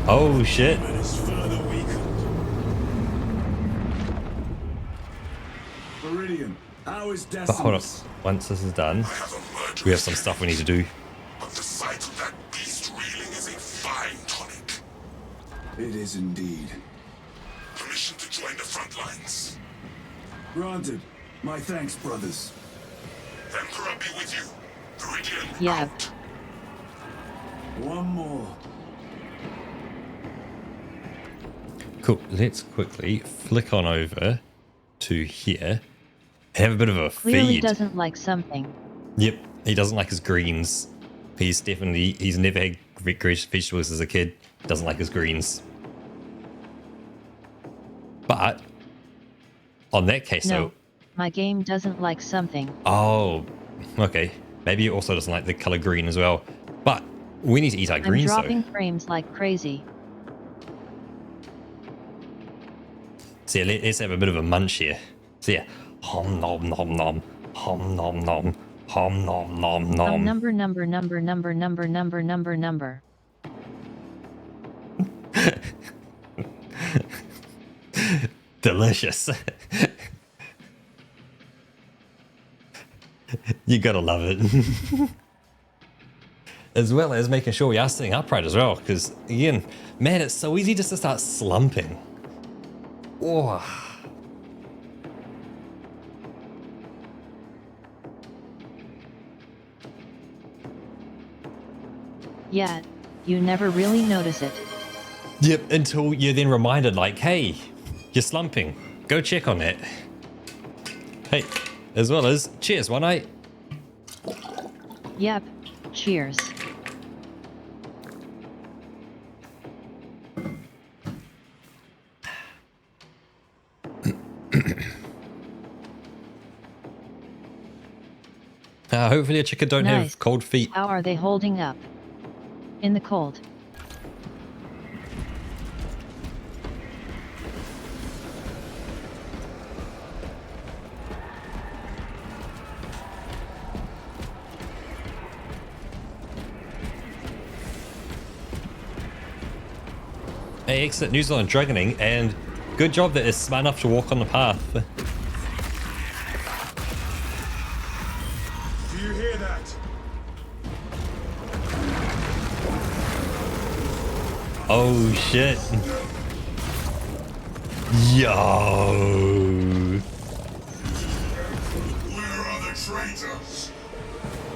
Oh shit. It is further weakened. Viridian, how is But hold on. Decimus? Once this is done, I have a murderous we have some stuff we need to do. but the sight of that beast reeling is a fine tonic. It is indeed. Permission to join the front lines. Granted. My thanks, brothers. Emperor be with you. Viridian Yeah. out. One more. Cool. Let's quickly flick on over to here. Have a bit of a Clearly feed. doesn't like something. Yep, he doesn't like his greens. He's never had vegetables as a kid. Doesn't like his greens. But on that case, No, though, my game doesn't like something. oh, okay. Maybe he also doesn't like the color green as well. But we need to eat our I'm greens, dropping though. frames like crazy. So yeah, let's have a bit of a munch here. So yeah, hom nom nom nom, hom nom nom, hom nom nom nom. Number. Delicious. You gotta love it. As well as making sure we are sitting upright as well, because again, man, it's so easy just to start slumping. Oh. Yeah, you never really notice it. Yep, until you're then reminded, like, hey, you're slumping. Go check on that. Hey, as well as, cheers, one night. Yep, cheers. Hopefully a chicken don't Nice. have cold feet. How are they holding up? In the cold. Hey, exit New Zealand Dragoning, and good job that it's smart enough to walk on the path. Do you hear that? Oh shit. Yo. Where are the traitors?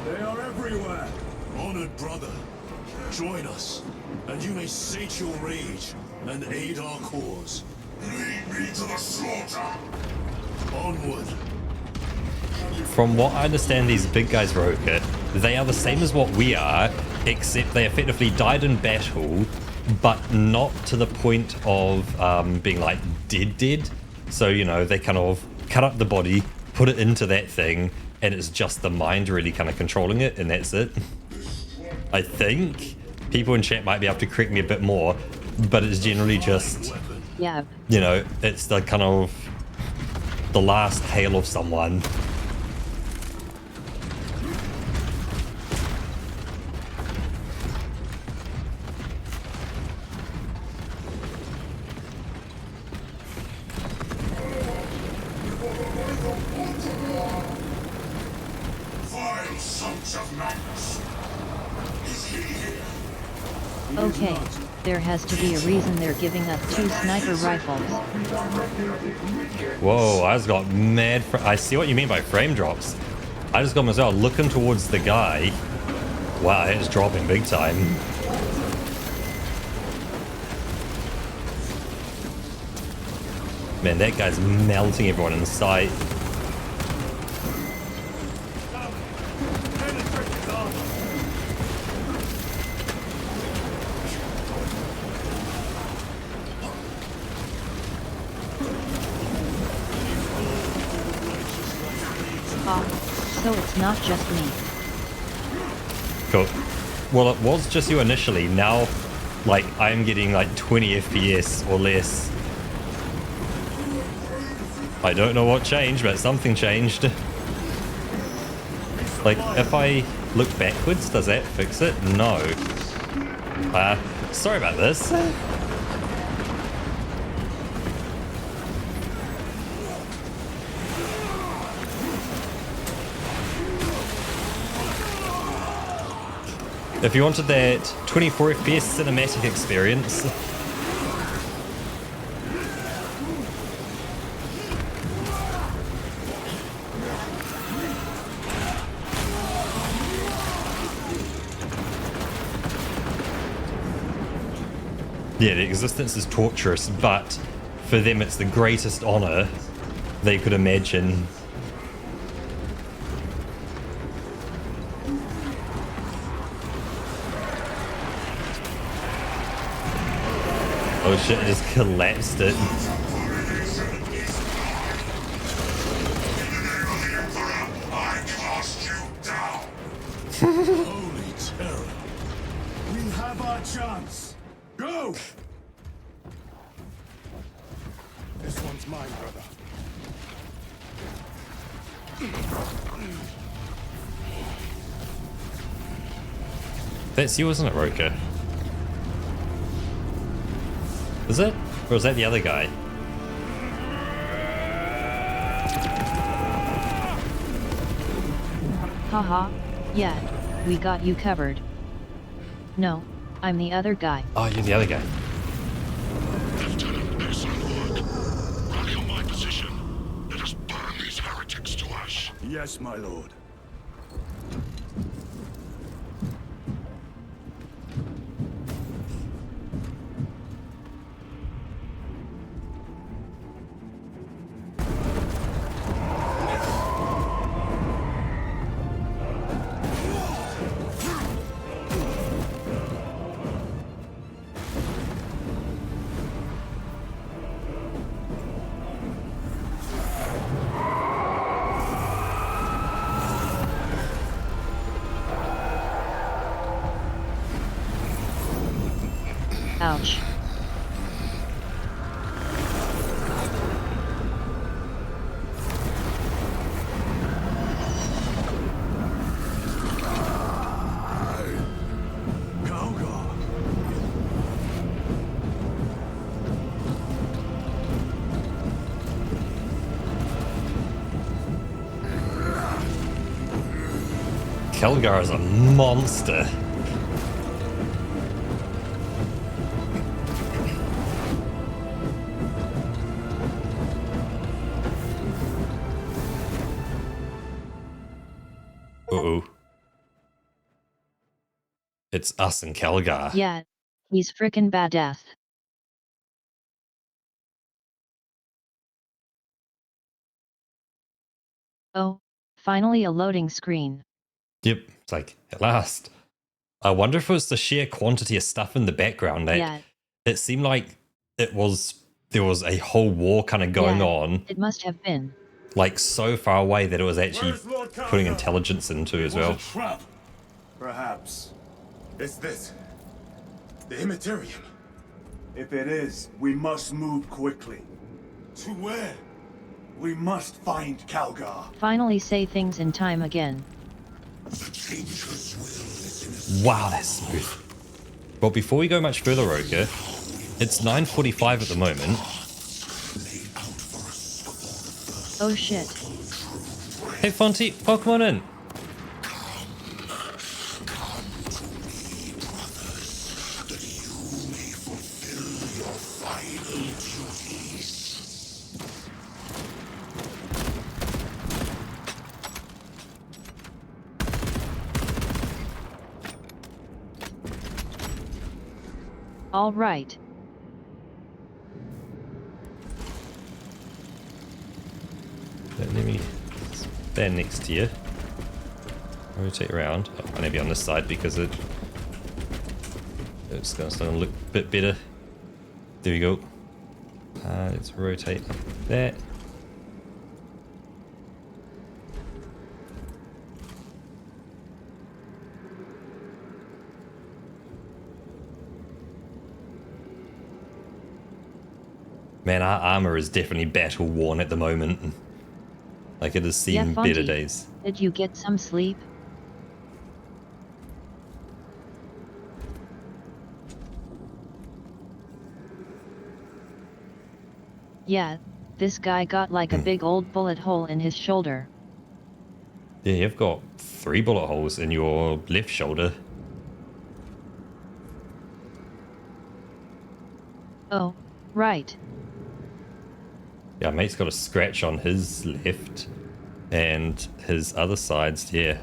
They are everywhere. Honored brother, join us, and you may sate your rage and aid our cause. Lead me to the slaughter. Onward. From what I understand, these big guys, Roka, they are the same as what we are, except they effectively died in battle, but not to the point of being like dead. So, you know, they kind of cut up the body, put it into that thing, and it's just the mind really kind of controlling it, and that's it. I think people in chat might be able to correct me a bit more, but it's generally just, Yeah, you know, it's the kind of the last hail of someone. Vile sons of madness. Is he here? okay. There has to be a reason they're giving us 2 sniper rifles. Whoa, I just got mad. I see what you mean by frame drops. I just got myself looking towards the guy. Wow, it's dropping big time. Man, that guy's melting everyone in sight. Ah, so it's not just me. Cool. Well, it was just you initially. Now, like, I'm getting like 20 FPS or less. I don't know what changed, but something changed. Like, if I look backwards, does that fix it? No. Sorry about this. If you wanted that 24 FPS cinematic experience, yeah, the existence is torturous, but for them it's the greatest honor they could imagine. Oh shit, I just collapsed it. I cast you down. Holy terror. We have our chance. Go! This one's mine, brother. That's you, isn't it, Roka? Is it? Or is that the other guy? Haha, yeah, we got you covered. No, I'm the other guy. Oh, you're the other guy. Lieutenant Exenborg, rally on my position. Let us burn these heretics to ash. Yes, my lord. Ouch. Calgar. Kelgar is a monster. Uh-oh. It's us and Kelgar. Yeah, he's frickin' badass. Oh, finally a loading screen. Yep, it's like, at last. I wonder if it was the sheer quantity of stuff in the background that Yeah. it seemed like there was a whole war kind of going Yeah, on, It must have been. like so far away that it was actually Where's Lord putting Calgar? intelligence into as Was well. a trap. Perhaps. It's this. The Immaterium. If it is, we must move quickly. To where? We must find Calgar. Finally say things in time again. Wow, that's smooth. Well, before we go much further, Roka, it's 9:45 at the moment. Oh shit. Hey, Fonty, welcome on in. All right. Let me stand next to you. Rotate around. Oh, I need to be on this side because it's going to look a bit better. There we go. Let's rotate like that. Man, our armor is definitely battle worn at the moment. Like it has seen better Fonty, days. did you get some sleep? Yeah, this guy got like a big old bullet hole in his shoulder. Yeah, you've got 3 bullet holes in your left shoulder. Oh, right. Yeah, mate's got a scratch on his left, and his other side's, yeah,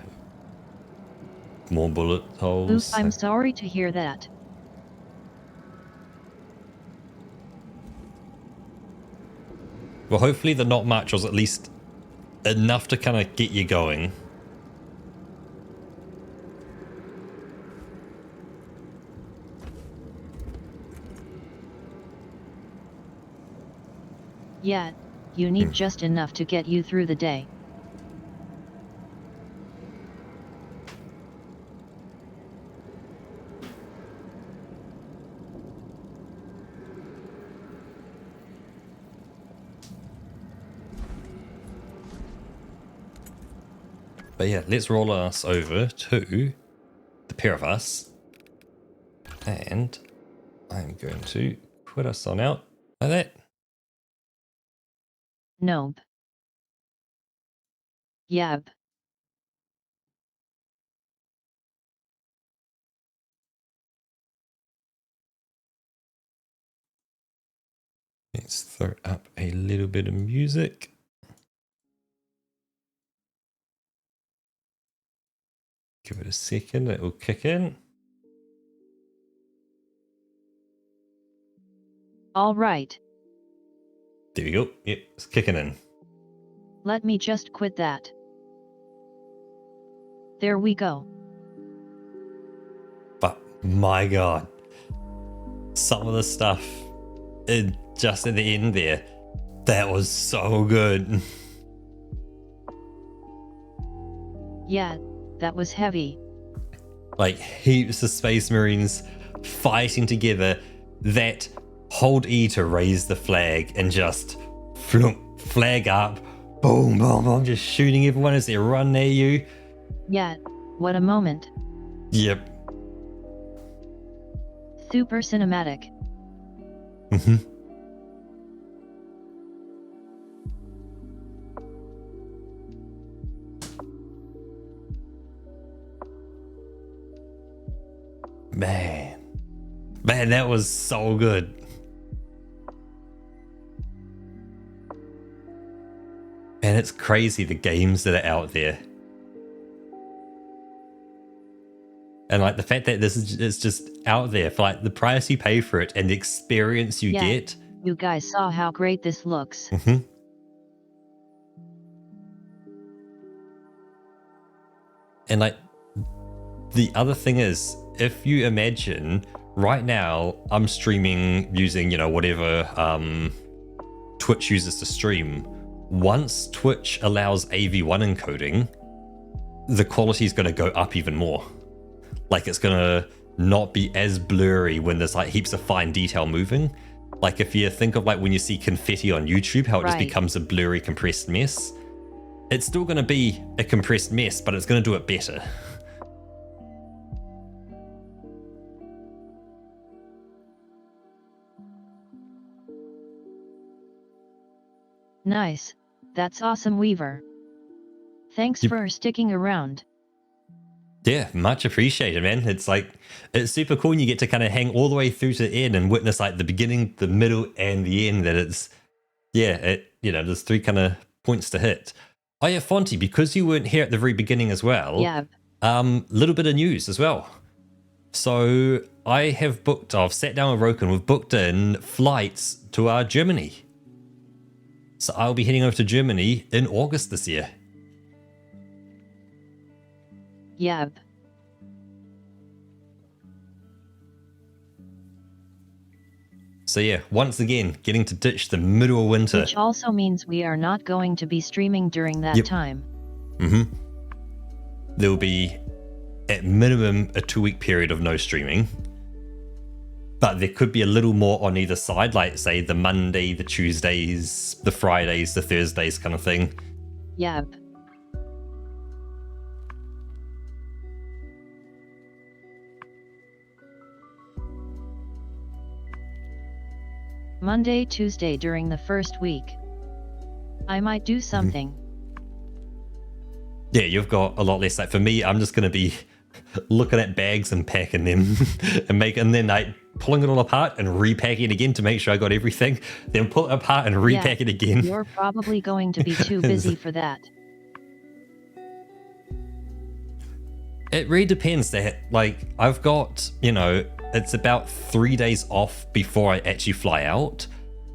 more bullet holes. Oof, I'm sorry to hear that. Well, hopefully the not much was at least enough to kind of get you going. Yeah, you need just enough to get you through the day. But yeah, let's roll us over to the pair of us. And I'm going to quit us on out like that. Nope. Yep. Let's throw up a little bit of music. Give it a second, it will kick in. All right. There we go. Yep, it's kicking in. Let me just quit that. There we go. But my god, some of the stuff just at the end there, that was so good. Yeah, that was heavy. Like heaps of space marines fighting together, that hold E to raise the flag and just flunk, flag up, boom, boom, boom, just shooting everyone as they run near you. Yeah, what a moment. Yep. Super cinematic. Mm-hmm. Man, that was so good. And it's crazy the games that are out there. And like the fact that this is it's just out there for like the price you pay for it and the experience you get. You guys saw how great this looks. Mm-hmm. And like the other thing is, if you imagine right now I'm streaming using, you know, whatever Twitch uses to stream. Once Twitch allows AV1 encoding, the quality is going to go up even more. Like it's going to not be as blurry when there's like heaps of fine detail moving. Like if you think of like when you see confetti on YouTube, how it just becomes a blurry compressed mess. It's still going to be a compressed mess, but it's going to do it better. Nice. That's awesome, Weaver. Thanks for sticking around. Yeah, much appreciated, man. It's like, it's super cool and you get to kind of hang all the way through to the end and witness like the beginning, the middle, and the end. That it's, yeah, you know, there's 3 kind of points to hit. Oh yeah, Fonty, because you weren't here at the very beginning as well. Yeah. Little bit of news as well. So I've sat down with Roken, we've booked in flights to Germany. So I'll be heading over to Germany in August this year. Yep. So yeah, once again, getting to ditch the middle of winter. Which also means we are not going to be streaming during that time. Mm-hmm. There will be, at minimum, a 2-week period of no streaming. But there could be a little more on either side, like say the Monday, the Tuesdays, the Fridays, the Thursdays kind of thing. Yep. Monday, Tuesday during the first week. I might do something. Yeah, you've got a lot less. Like for me, I'm just going to be looking at bags and packing them and then like pulling it all apart and repacking it again to make sure I got everything. Then pull it apart and repack it again. You're probably going to be too busy for that. It really depends. That like I've got, you know, it's about 3 days off before I actually fly out.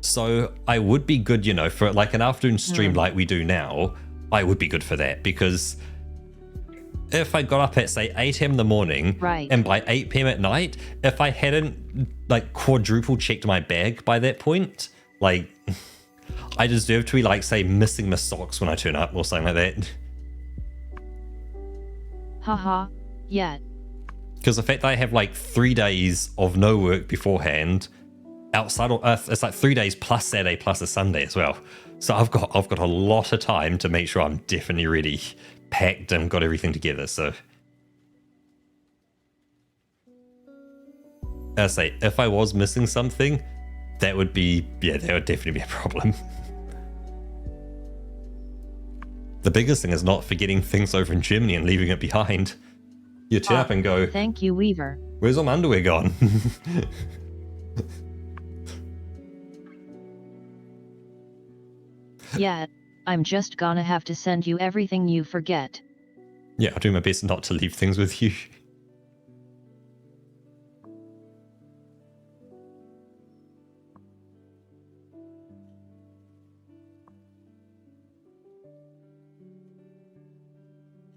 So I would be good, you know, for like an afternoon stream like we do now. I would be good for that, because if I got up at say 8 a.m. in the morning, right, and by 8 p.m. at night, if I hadn't like quadruple checked my bag by that point, like I deserve to be like say missing my socks when I turn up or something like that. Haha, yeah. Because the fact that I have like 3 days of no work beforehand, outside of it's like 3 days plus Saturday plus a Sunday as well. So I've got a lot of time to make sure I'm definitely ready, packed, and got everything together. So I say, if I was missing something, that would definitely be a problem. The biggest thing is not forgetting things over in Germany and leaving it behind. You turn up and go, thank you, Weaver. Where's all my underwear gone? Yeah, I'm just gonna have to send you everything you forget. Yeah, I'll do my best not to leave things with you.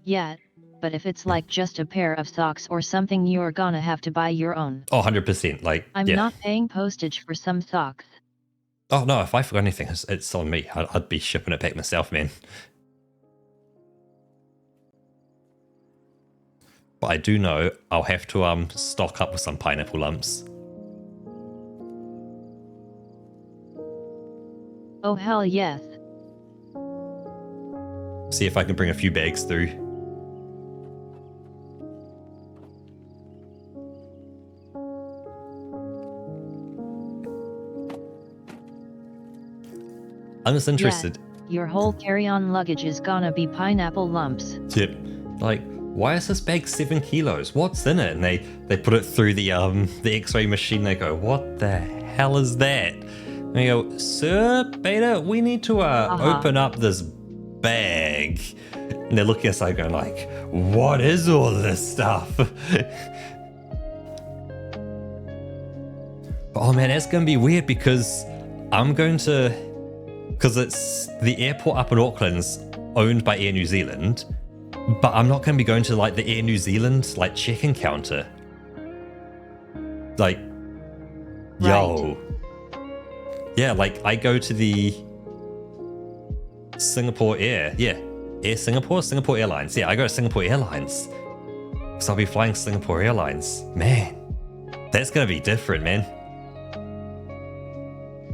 Yeah, but if it's like just a pair of socks or something, you're gonna have to buy your own. Oh, 100%. Like, I'm yeah. not paying postage for some socks. Oh, no, if I forgot anything, it's on me. I'd be shipping it back myself, man. But I do know I'll have to stock up with some pineapple lumps. Oh, hell yes. See if I can bring a few bags through. I'm just interested. Yeah, your whole carry-on luggage is gonna be pineapple lumps. Yep. Like, why is this bag 7 kilos? What's in it? And they put it through the X-ray machine. They go, what the hell is that? And they go, Sir Beta, we need to open up this bag. And they're looking aside going like, what is all this stuff? Oh man, that's going to be weird, because because it's the airport up in Auckland's owned by Air New Zealand, but I'm not going to be going to like the Air New Zealand like check-in counter. Like, yo. Yeah, like I go to the Singapore Air. Yeah, Air Singapore Airlines. Yeah, I go to Singapore Airlines. So I'll be flying Singapore Airlines. Man, that's going to be different, man.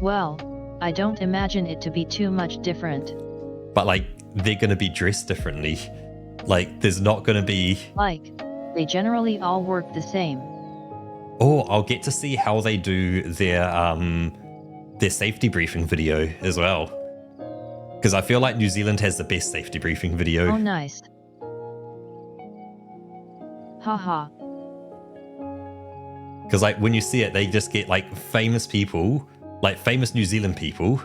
Well, I don't imagine it to be too much different. But like, they're going to be dressed differently. Like, there's not going to be... Like, they generally all work the same. Oh, I'll get to see how they do their safety briefing video as well. Because I feel like New Zealand has the best safety briefing video. Oh, nice. Haha. Because like, when you see it, they just get like famous people, like famous New Zealand people,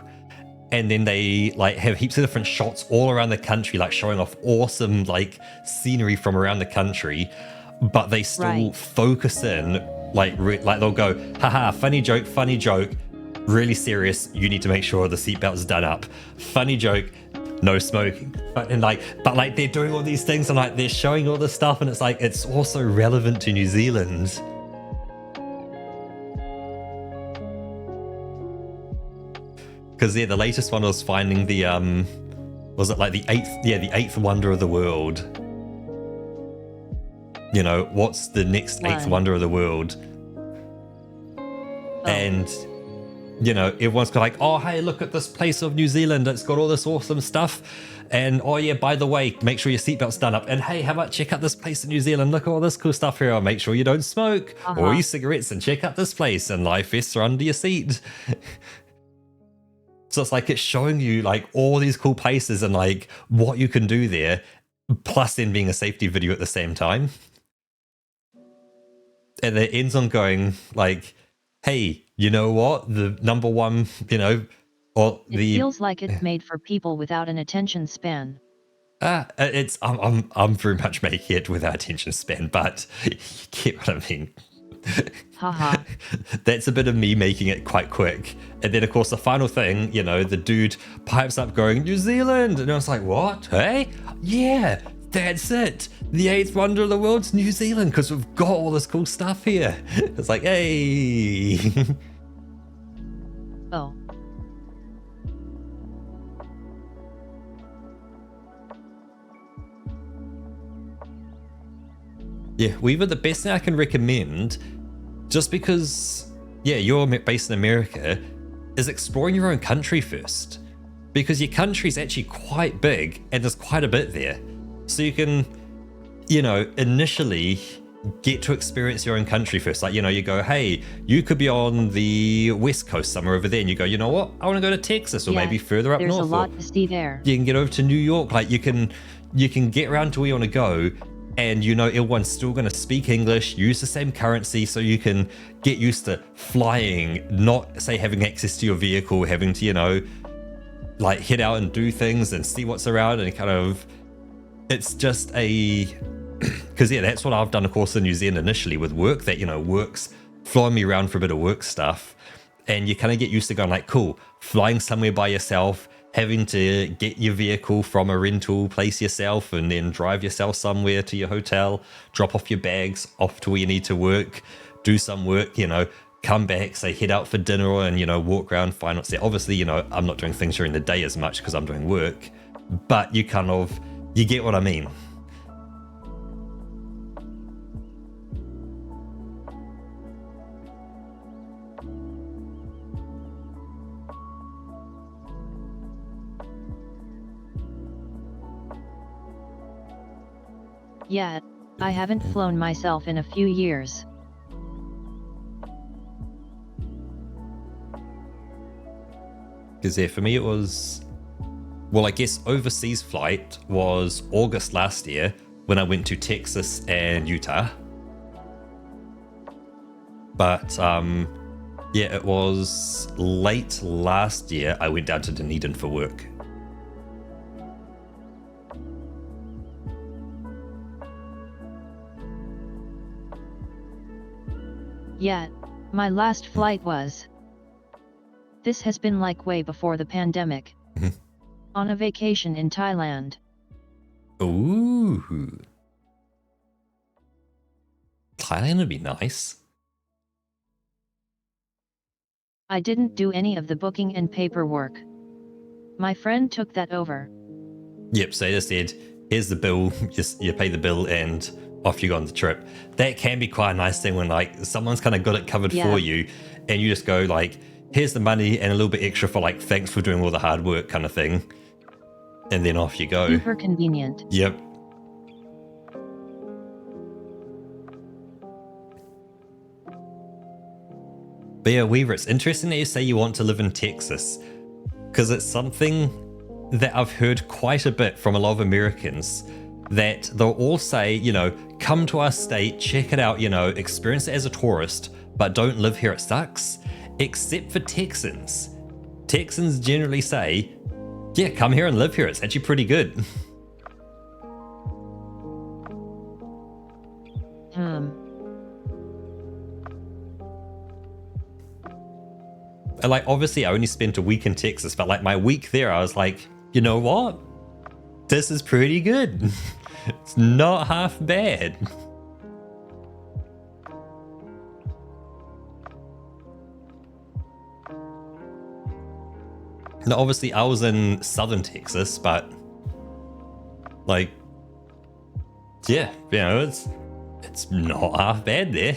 and then they like have heaps of different shots all around the country, like showing off awesome like scenery from around the country, but they still focus in like they'll go, haha, funny joke, really serious, you need to make sure the seatbelt's done up, funny joke, no smoking. But like they're doing all these things and like they're showing all this stuff, and it's like it's also relevant to New Zealand. Because yeah, the latest one was finding the was it like the eighth wonder of the world? You know, what's the next eighth wonder of the world? and you know, everyone's got like, oh, hey, look at this place of New Zealand. It's got all this awesome stuff. And oh yeah, by the way, make sure your seatbelt's done up. And hey, how about check out this place in New Zealand? Look at all this cool stuff here. Make sure you don't smoke or use cigarettes, and check out this place, and life vests are under your seat. So it's like it's showing you like all these cool places and like what you can do there, plus then being a safety video at the same time. And it ends on going like, hey, you know what? The number one, you know, or it feels like it's made for people without an attention span. It's I'm very much making it without attention span, but you get what I mean. Haha. That's a bit of me making it quite quick. And then of course the final thing, you know, the dude pipes up going, New Zealand, and I was like, what? Hey? Yeah, that's it. The 8th wonder of the world's New Zealand, because we've got all this cool stuff here. It's like, hey. Oh. Yeah, Weaver, the best thing I can recommend, just because, yeah, you're based in America, is exploring your own country first. Because your country's actually quite big, and there's quite a bit there. So you can, you know, initially get to experience your own country first. Like, you know, you go, hey, you could be on the West Coast somewhere over there, and you go, you know what, I want to go to Texas, or maybe further up north. There's a lot to see there. You can get over to New York. Like, you can get around to where you want to go, and you know everyone's still going to speak English, use the same currency, so you can get used to flying, not, say, having access to your vehicle, having to, you know, like head out and do things and see what's around, and kind of, it's just a, because yeah, that's what I've done, of course, in New Zealand initially with work, that, you know, work's flying me around for a bit of work stuff, and you kind of get used to going like, cool, flying somewhere by yourself, having to get your vehicle from a rental place yourself, and then drive yourself somewhere to your hotel, drop off your bags off to where you need to work, do some work, you know, come back, say head out for dinner, and, you know, walk around, find what's there. Obviously, you know, I'm not doing things during the day as much because I'm doing work, but you kind of, you get what I mean. Yeah, I haven't flown myself in a few years. Because yeah, for me it was, well, I guess overseas flight was August last year when I went to Texas and Utah. But yeah, it was late last year I went down to Dunedin for work. Yeah, my last flight was. This has been like way before the pandemic. On a vacation in Thailand. Ooh. Thailand would be nice. I didn't do any of the booking and paperwork. My friend took that over. Yep, so they just said, here's the bill, you pay the bill and off you go on the trip. That can be quite a nice thing when like someone's kind of got it covered for you, and you just go like, here's the money and a little bit extra for like, thanks for doing all the hard work kind of thing. And then off you go. Super convenient. Yep. But yeah, Weaver, it's interesting that you say you want to live in Texas, because it's something that I've heard quite a bit from a lot of Americans, that they'll all say, you know, come to our state, check it out, you know, experience it as a tourist, but don't live here, it sucks. Except for Texans. Texans generally say, yeah, come here and live here, it's actually pretty good. And like, obviously I only spent a week in Texas, but like my week there, I was like, you know what? This is pretty good. It's not half bad. Now, obviously I was in southern Texas, but like, yeah, you know, it's not half bad there.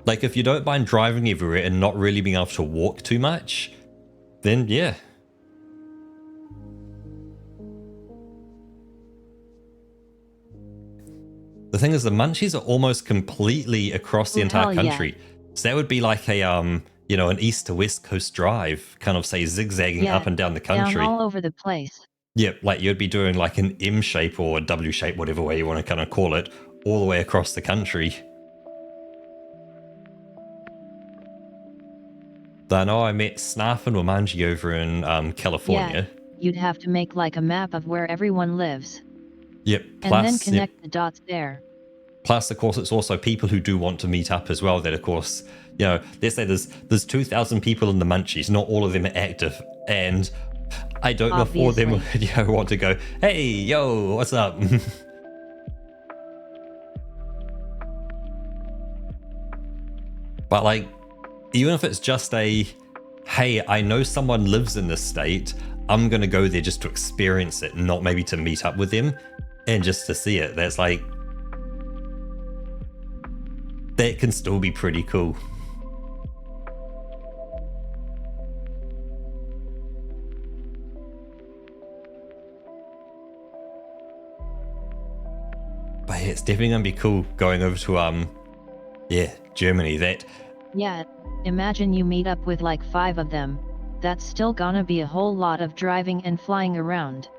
Like, if you don't mind driving everywhere and not really being able to walk too much, then yeah. The thing is, the Munchies are almost completely across the entire country. So that would be like a, you know, an east to west coast drive, kind of say zigzagging up and down the country. Down all over the place. Yep, like you'd be doing like an M shape or a W shape, whatever way you want to kind of call it, all the way across the country. I know I met Snarf and Wamanji over in California. Yeah, you'd have to make like a map of where everyone lives. Yep. And then connect the dots there. Plus, of course, it's also people who do want to meet up as well that, of course, you know, let's say there's 2,000 people in the Munchies. Not all of them are active. And I don't know if all of them you know, want to go, hey, yo, what's up? But, like, even if it's just a, hey, I know someone lives in this state, I'm going to go there just to experience it, not maybe to meet up with them and just to see it. That's like, that can still be pretty cool. But yeah, it's definitely going to be cool going over to, yeah, Germany. Yeah, imagine you meet up with like 5 of them. That's still gonna be a whole lot of driving and flying around.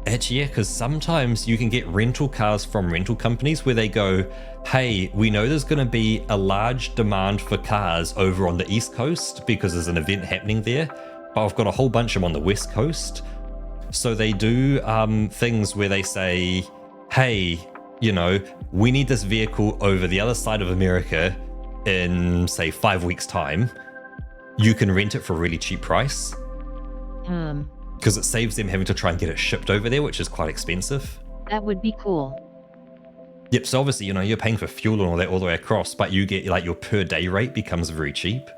Actually, yeah, because sometimes you can get rental cars from rental companies where they go, hey, we know there's going to be a large demand for cars over on the East Coast because there's an event happening there, but I've got a whole bunch of them on the West Coast. So they do things where they say, hey, you know, we need this vehicle over the other side of America in, say, 5 weeks' time. You can rent it for a really cheap price. Because it saves them having to try and get it shipped over there, which is quite expensive. That would be cool. Yep, so obviously, you know, you're paying for fuel and all that all the way across, but you get, like, your per day rate becomes very cheap.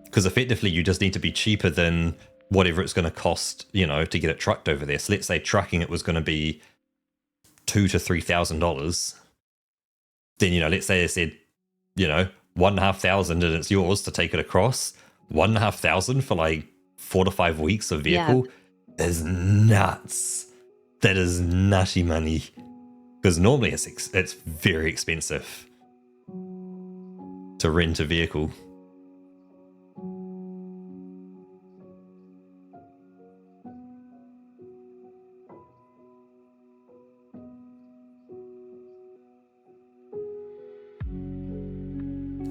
Because effectively, you just need to be cheaper than whatever it's going to cost, you know, to get it trucked over there. So let's say trucking it was going to be $2,000 to $3,000. Then, you know, let's say they said, you know, $1,500 and it's yours to take it across. $1,500 for like 4 to 5 weeks of vehicle is nuts. That is nutty money. Because normally it's very expensive to rent a vehicle.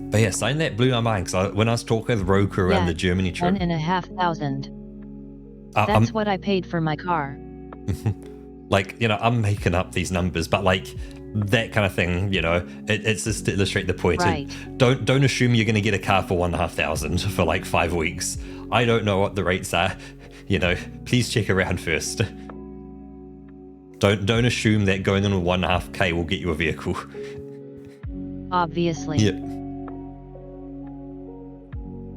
But yeah, something that blew my mind, because when I was talking with Roku around the Germany trip... $1,500. That's what I paid for my car. Like, you know, I'm making up these numbers, but like, that kind of thing, you know, it's just to illustrate the point. Right. Don't assume you're going to get a car for $1,500 for like 5 weeks. I don't know what the rates are. You know, please check around first. Don't assume that going on with $1.5K will get you a vehicle. Obviously. Yeah.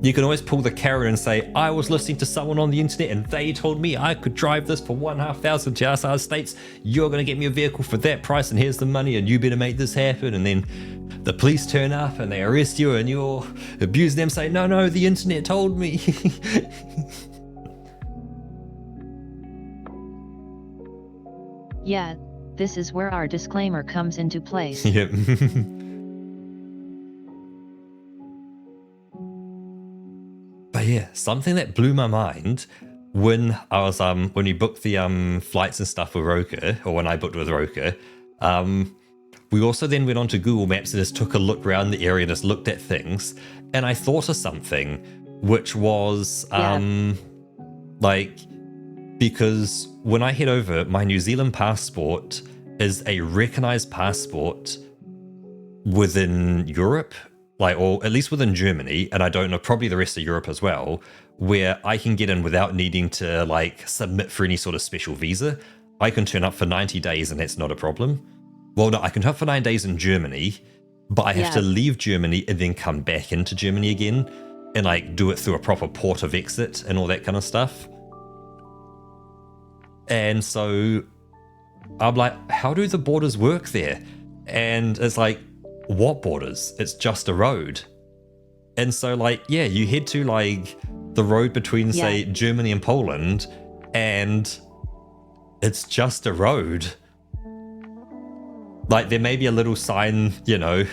You can always pull the carrot and say, I was listening to someone on the internet and they told me I could drive this for $1,500 to outside states. You're going to get me a vehicle for that price and here's the money and you better make this happen. And then the police turn up and they arrest you and you're abusing them, say, no, the internet told me. Yeah, this is where our disclaimer comes into place. Yep. But yeah, something that blew my mind when I was when we booked the flights and stuff with Roka, or when I booked with Roka, we also then went onto Google Maps and just took a look around the area and just looked at things, and I thought of something, which was like, because when I head over, my New Zealand passport is a recognized passport within Europe. Like, or at least within Germany, and I don't know, probably the rest of Europe as well, where I can get in without needing to, like, submit for any sort of special visa. I can turn up for 90 days and that's not a problem. Well, no, I can turn up for 9 days in Germany, but I have to leave Germany and then come back into Germany again and, like, do it through a proper port of exit and all that kind of stuff. And so I'm like, how do the borders work there? And it's like, what borders? It's just a road. And so like, yeah, you head to like the road between say Germany and Poland, and it's just a road. Like there may be a little sign, you know,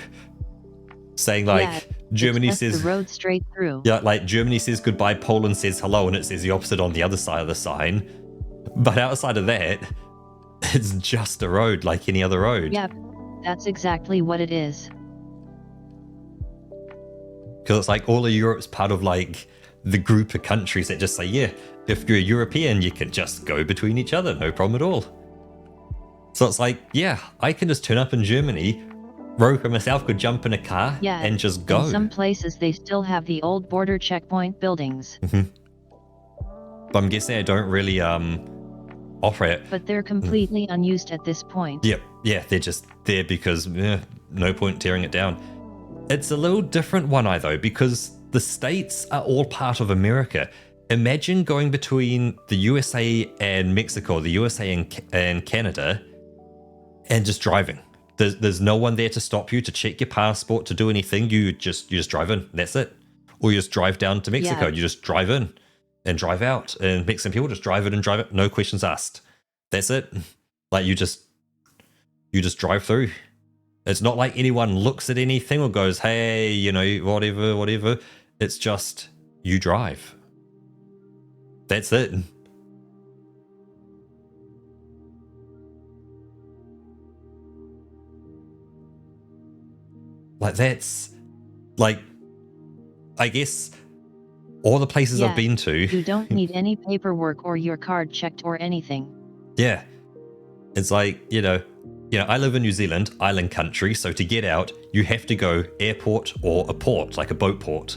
saying like Germany says the road straight through. Yeah, like Germany says goodbye, Poland says hello, and it says the opposite on the other side of the sign. But outside of that, it's just a road like any other road. Yep, that's exactly what it is. Because it's like all of Europe's part of like the group of countries that just say, yeah, if you're a European, you can just go between each other, no problem at all. So it's like, yeah, I can just turn up in Germany, Roka myself could jump in a car and just go. In some places they still have the old border checkpoint buildings. But I'm guessing they don't really operate. But they're completely unused at this point. Yep, yeah, they're just there because no point tearing it down. It's a little different one-eye though, because the states are all part of America. Imagine going between the USA and Mexico, the USA and Canada, and just driving. There's no one there to stop you, to check your passport, to do anything. You just drive in. That's it. Or you just drive down to Mexico. You just drive in and drive out. And Mexican people just drive in and drive out. No questions asked. That's it. Like you just drive through. It's not like anyone looks at anything or goes, hey, you know, whatever. It's just you drive. That's it. Like that's like, I guess all the places I've been to. You don't need any paperwork or your card checked or anything. Yeah. It's like, you know, I live in New Zealand, island country. So to get out, you have to go airport or a port, like a boat port.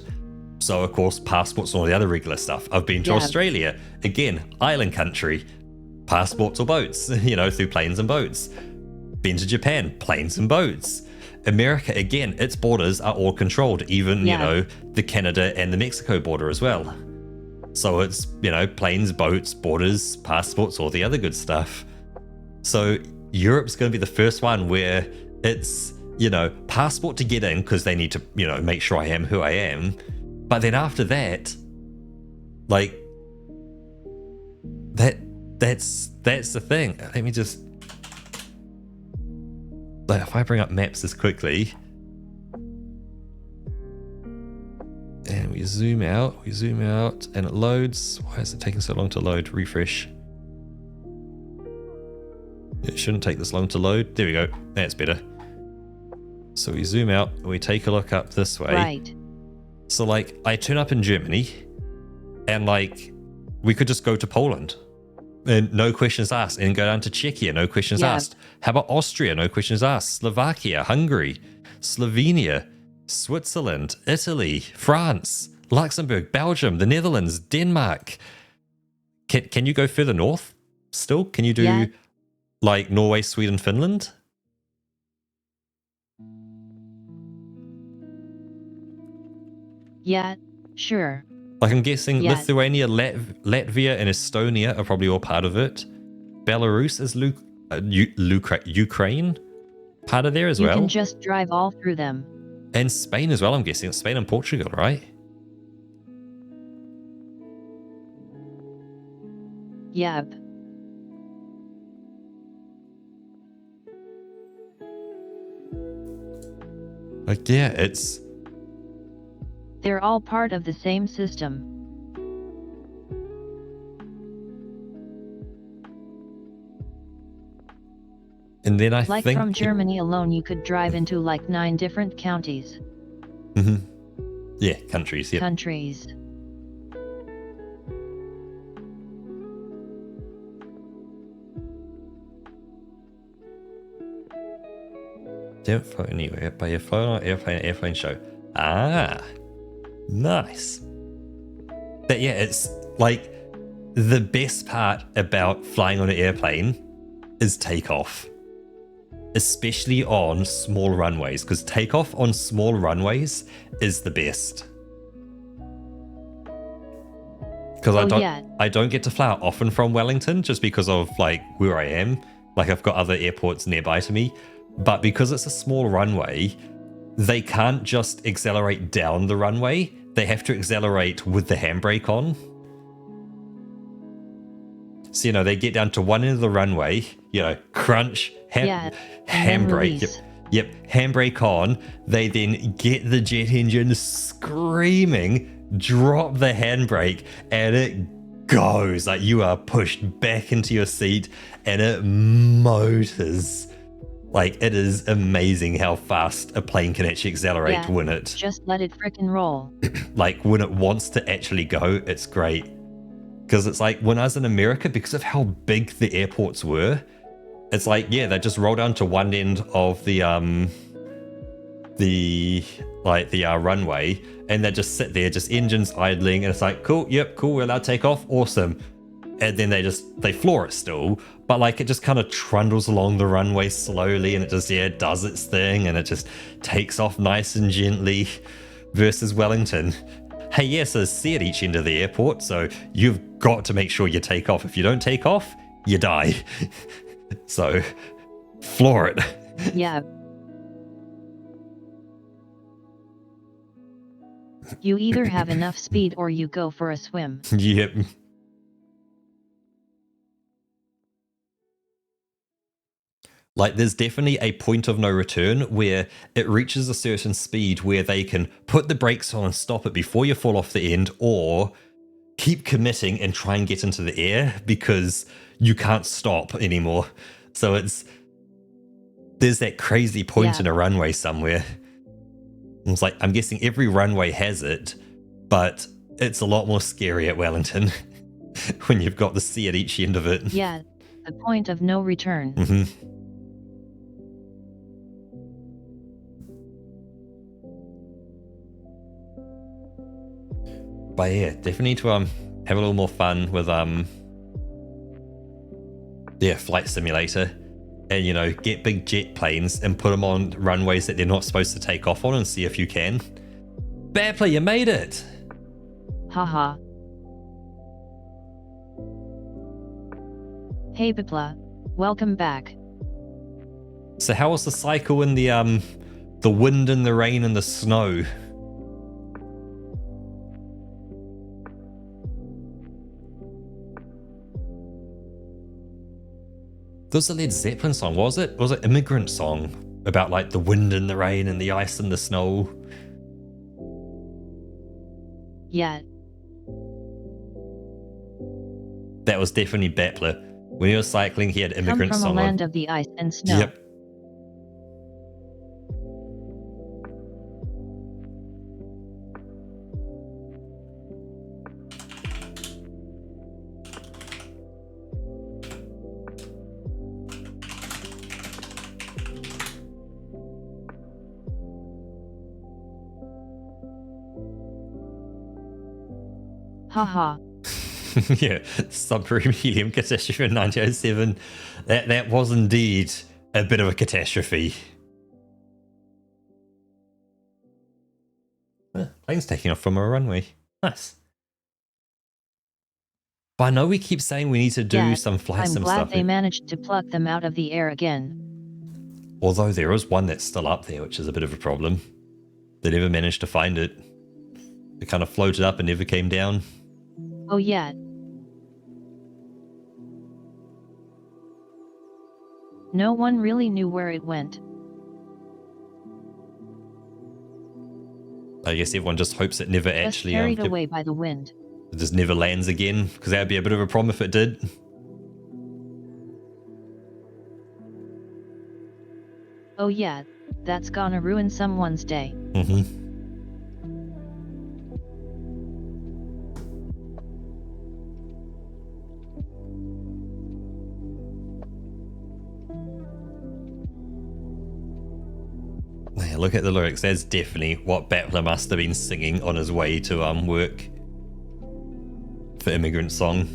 So of course, passports and all the other regular stuff. I've been to Australia, again, island country, passports or boats, you know, through planes and boats. Been to Japan, planes and boats. America, again, its borders are all controlled, even, you know, the Canada and the Mexico border as well. So it's, you know, planes, boats, borders, passports, all the other good stuff. So Europe's going to be the first one where it's, you know, passport to get in because they need to, you know, make sure I am who I am. But then after that, like, that's the thing. Let me just... Like if I bring up maps this quickly and we zoom out and it loads. Why is it taking so long to load? Refresh. It shouldn't take this long to load. There we go. That's better. So we zoom out and we take a look up this way. Right. So like I turn up in Germany and like we could just go to Poland. And no questions asked. And go down to Czechia, no questions asked. How about Austria? No questions asked. Slovakia, Hungary, Slovenia, Switzerland, Italy, France, Luxembourg, Belgium, the Netherlands, Denmark. Can you go further north still? Can you do like Norway, Sweden, Finland? Yeah, sure. Like I'm guessing Lithuania, Latvia, and Estonia are probably all part of it. Belarus is Ukraine part of there as well. You can just drive all through them. And Spain as well, I'm guessing. It's Spain and Portugal, right? Yep. Like, yeah, it's... They're all part of the same system. And then I think... Like from Germany alone, you could drive into like 9 different counties. Mm-hmm. Yeah, countries, yeah. Countries. Don't phone anywhere by your phone or airplane show. Ah, nice. But yeah, it's like the best part about flying on an airplane is takeoff. Especially on small runways, because takeoff on small runways is the best. Because I don't get to fly out often from Wellington just because of like where I am. Like I've got other airports nearby to me, but because it's a small runway, they can't just accelerate down the runway. They have to accelerate with the handbrake on. So, you know, they get down to one end of the runway, you know, crunch, handbrake. Yep, handbrake on. They then get the jet engine screaming, drop the handbrake, and it goes. Like you are pushed back into your seat and it motors. Like it is amazing how fast a plane can actually accelerate when it... Just let it frickin' roll. Like when it wants to actually go, it's great. Because it's like when I was in America, because of how big the airports were, it's like, yeah, they just roll down to one end of the runway, and they just sit there, just engines idling, and it's like, cool, yep, cool, we're allowed to take off, awesome. And then they floor it still, but like it just kind of trundles along the runway slowly, and it just, yeah, does its thing, and it just takes off nice and gently versus Wellington. Hey, yes, there's a sea at each end of the airport, so you've got to make sure you take off. If you don't take off, you die. So, floor it. Yeah. You either have enough speed or you go for a swim. Yep. Like, there's definitely a point of no return where it reaches a certain speed where they can put the brakes on and stop it before you fall off the end, or keep committing and try and get into the air because you can't stop anymore. So there's that crazy point in a runway somewhere. It's like, I'm guessing every runway has it, but it's a lot more scary at Wellington when you've got the sea at each end of it. Yeah, the point of no return. Mm-hmm. But yeah, definitely need to have a little more fun with Flight Simulator, and you know, get big jet planes and put them on runways that they're not supposed to take off on and see if you can. Battler, you made it! Haha. Hey Bipla, welcome back. So how was the cycle in the wind and the rain and the snow? There was a Led Zeppelin song, was it? Was it Immigrant Song? About like the wind and the rain and the ice and the snow? Yeah. That was definitely Battler. When he was cycling, he had Immigrant Come from Song a land on. of the ice and snow. Yep. Haha. Yeah, submarine helium catastrophe in 1907. That was indeed a bit of a catastrophe. Plane's taking off from a runway. Nice. But I know we keep saying we need to do some flight sim stuff. I'm glad they managed to pluck them out of the air again. Although there is one that's still up there, which is a bit of a problem. They never managed to find it. It kind of floated up and never came down. Oh yeah. No one really knew where it went. I guess everyone just hopes it never actually... carried away by the wind. It just never lands again, because that would be a bit of a problem if it did. Oh yeah, that's gonna ruin someone's day. Mm-hmm. Yeah, look at the lyrics. That's definitely what Battler must have been singing on his way to work for Immigrant Song.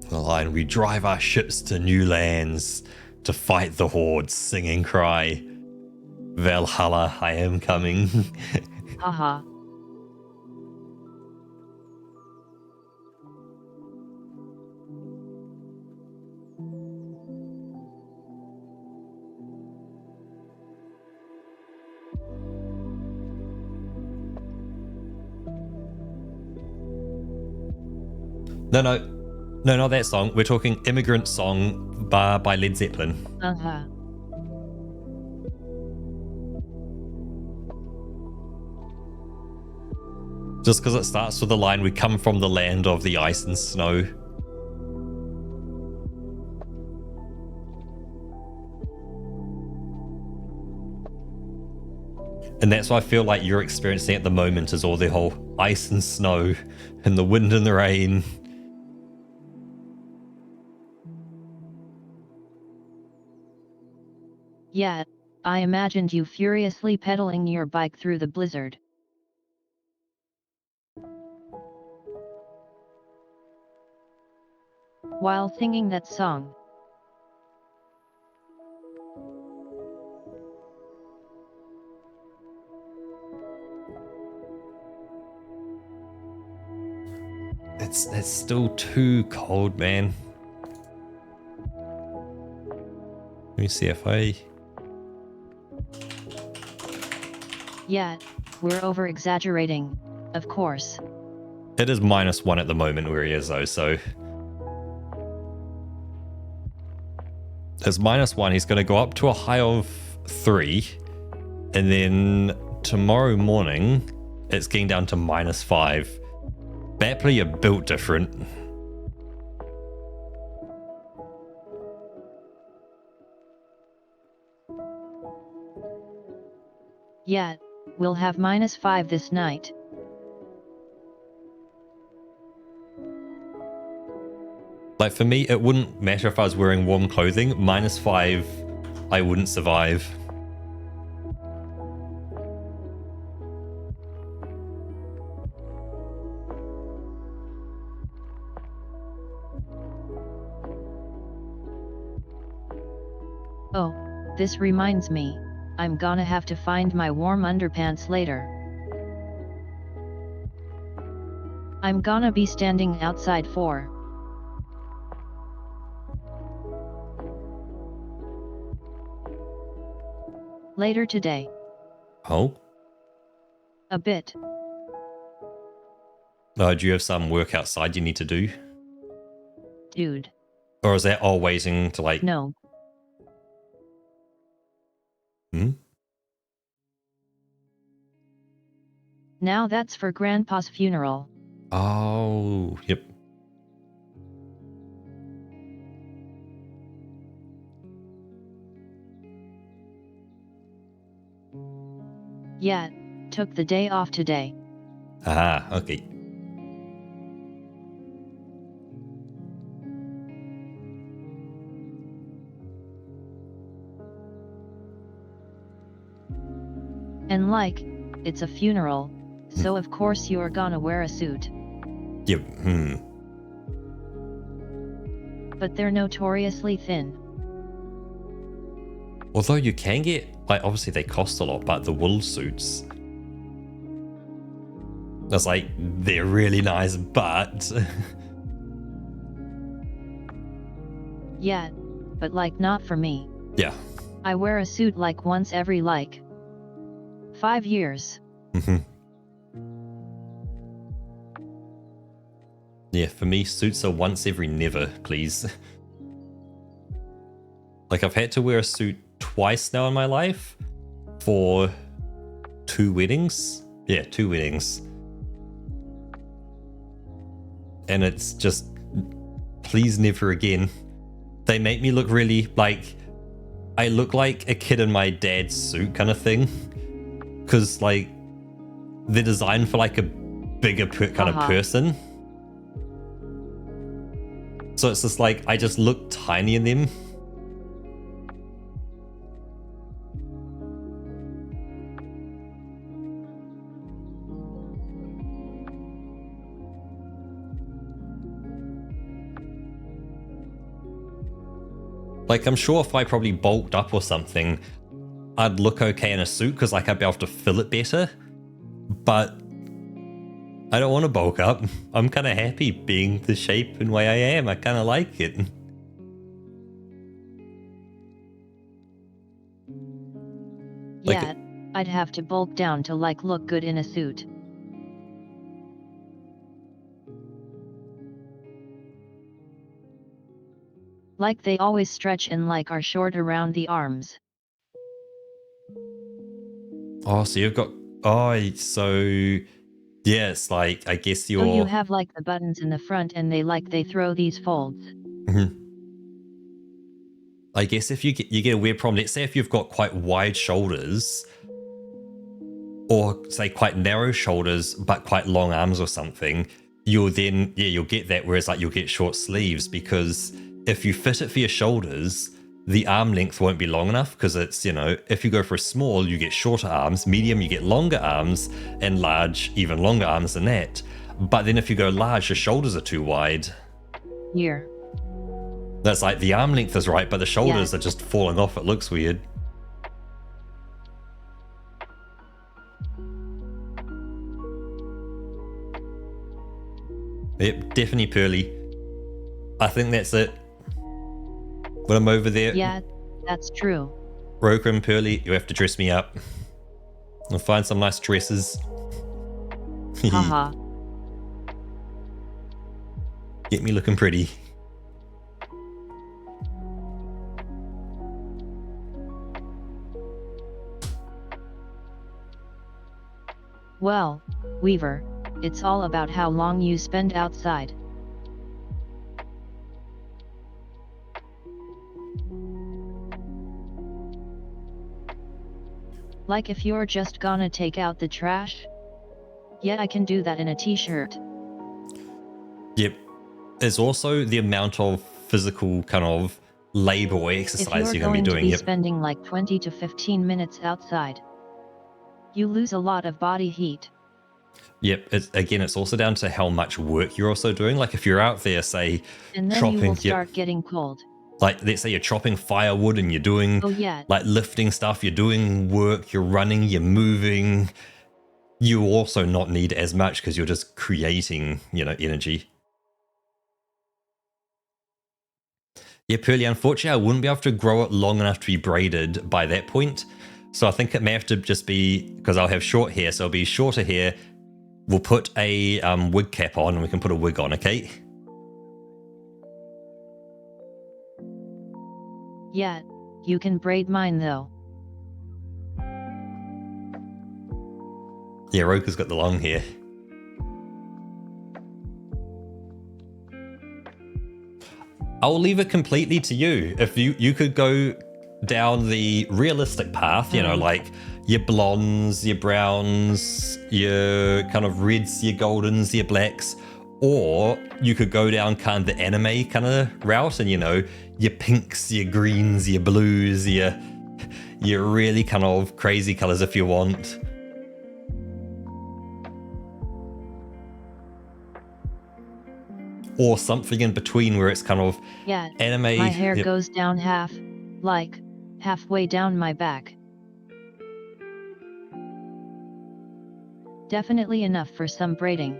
The line, we drive our ships to new lands to fight the hordes, sing and cry, Valhalla, I am coming. Haha. No, not that song. We're talking Immigrant Song by Led Zeppelin. Uh-huh. Just because it starts with the line, "We come from the land of the ice and snow." And that's what I feel like you're experiencing at the moment, is all the whole ice and snow and the wind and the rain. Yeah, I imagined you furiously pedaling your bike through the blizzard. While singing that song. It's still too cold, man. Let me see if I... Yeah, we're over-exaggerating, of course. It is -1 at the moment where he is, though, so... It's -1, he's going to go up to a high of 3, and then tomorrow morning, it's getting down to -5. Bapley are built different. Yeah, we'll have -5 this night. Like, for me, it wouldn't matter if I was wearing warm clothing. -5, I wouldn't survive. Oh, this reminds me, I'm gonna have to find my warm underpants later. I'm gonna be standing outside for later today. Oh? A bit. Do you have some work outside you need to do? Dude. Or is that all waiting to, like... No. Hmm? Now that's for Grandpa's funeral. Oh, yep. Yeah, took the day off today. Ah, okay. And like, it's a funeral, so of course you're gonna wear a suit. Yep, But they're notoriously thin. Although you can get, like, obviously they cost a lot, but the wool suits, that's like, they're really nice, but... Yeah, but like not for me. Yeah. I wear a suit like once every 5 years. Yeah, for me, suits are once every never, please. Like, I've had to wear a suit twice now in my life for 2 weddings. Yeah, 2 weddings. And it's just, please never again. They make me look really, like, I look like a kid in my dad's suit kind of thing. Because, like, they're designed for, like, a bigger kind of person. So it's just like, I just look tiny in them. Like, I'm sure if I probably bulked up or something, I'd look okay in a suit because, like, I'd be able to fill it better. But I don't want to bulk up. I'm kind of happy being the shape and way I am. I kind of like it. Yeah, I'd have to bulk down to, like, look good in a suit. Like they always stretch and like are short around the arms. Oh, so you've got... Oh, so... Yeah, it's like, I guess you're... So you have like the buttons in the front and they throw these folds. I guess if you get a weird problem, let's say if you've got quite wide shoulders, or say quite narrow shoulders but quite long arms or something, you'll get that, whereas like you'll get short sleeves, because if you fit it for your shoulders, the arm length won't be long enough, because it's, you know, if you go for a small, you get shorter arms, medium, you get longer arms, and large, even longer arms than that. But then if you go large, your shoulders are too wide. Here. That's like the arm length is right, but the shoulders are just falling off. It looks weird. Yep, definitely Pearly. I think that's it. When I'm over there, Yeah, that's true. Roker and Pearly, you have to dress me up. I'll find some nice dresses. Haha. Get me looking pretty. Well, Weaver, it's all about how long you spend outside. Like if you're just gonna take out the trash? Yeah, I can do that in a t-shirt. Yep. There's also the amount of physical kind of labor or exercise you're going to be doing. If you're going to be spending like 20 to 15 minutes outside, you lose a lot of body heat. Yep. It's also down to how much work you're also doing. Like if you're out there, say, and then chopping, you will start getting cold. Like let's say you're chopping firewood and you're doing like lifting stuff, you're doing work, you're running, you're moving. You also not need as much because you're just creating, you know, energy. Yeah, Pearly, unfortunately, I wouldn't be able to grow it long enough to be braided by that point. So I think it may have to just be, because I'll have short hair, so it'll be shorter hair. We'll put a wig cap on and we can put a wig on, okay? Yeah, you can braid mine though. Yeah, Roker's got the long hair. I'll leave it completely to you. If you could go down the realistic path, you know, like your blondes, your browns, your kind of reds, your goldens, your blacks, or you could go down kind of the anime kind of route and, you know, your pinks, your greens, your blues, your really kind of crazy colors if you want. Or something in between where it's kind of anime. My hair goes down halfway down my back. Definitely enough for some braiding.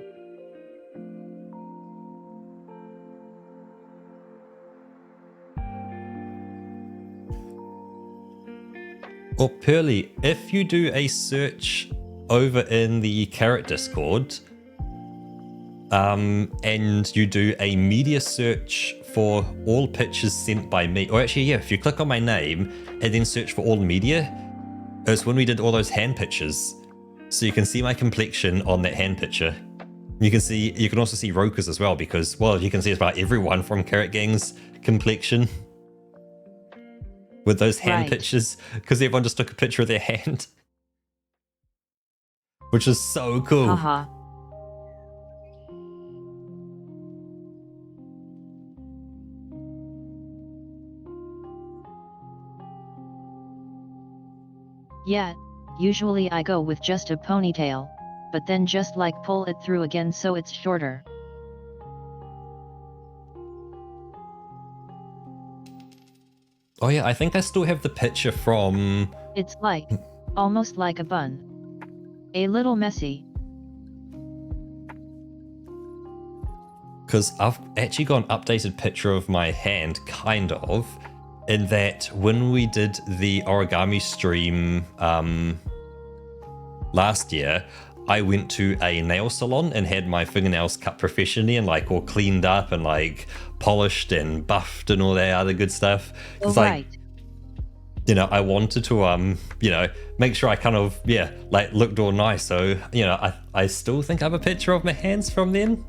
Or Pearly, if you do a search over in the Carrot Discord, and you do a media search for all pictures sent by me, or actually, yeah, if you click on my name and then search for all media, it's when we did all those hand pictures. So you can see my complexion on that hand picture. You can also see Roker's as well, because, well, you can see about everyone from Carrot Gang's complexion with those hand pictures, because everyone just took a picture of their hand, which is so cool. Yeah, usually I go with just a ponytail, but then just like pull it through again so it's shorter. Oh yeah, I think I still have the picture from... It's like, almost like a bun. A little messy. Because I've actually got an updated picture of my hand, kind of, in that when we did the origami stream last year, I went to a nail salon and had my fingernails cut professionally and like all cleaned up and like polished and buffed and all that other good stuff. Oh, It's like, right. you know, I wanted to, you know, make sure I kind of, yeah, like looked all nice. So, you know, I still think I have a picture of my hands from then.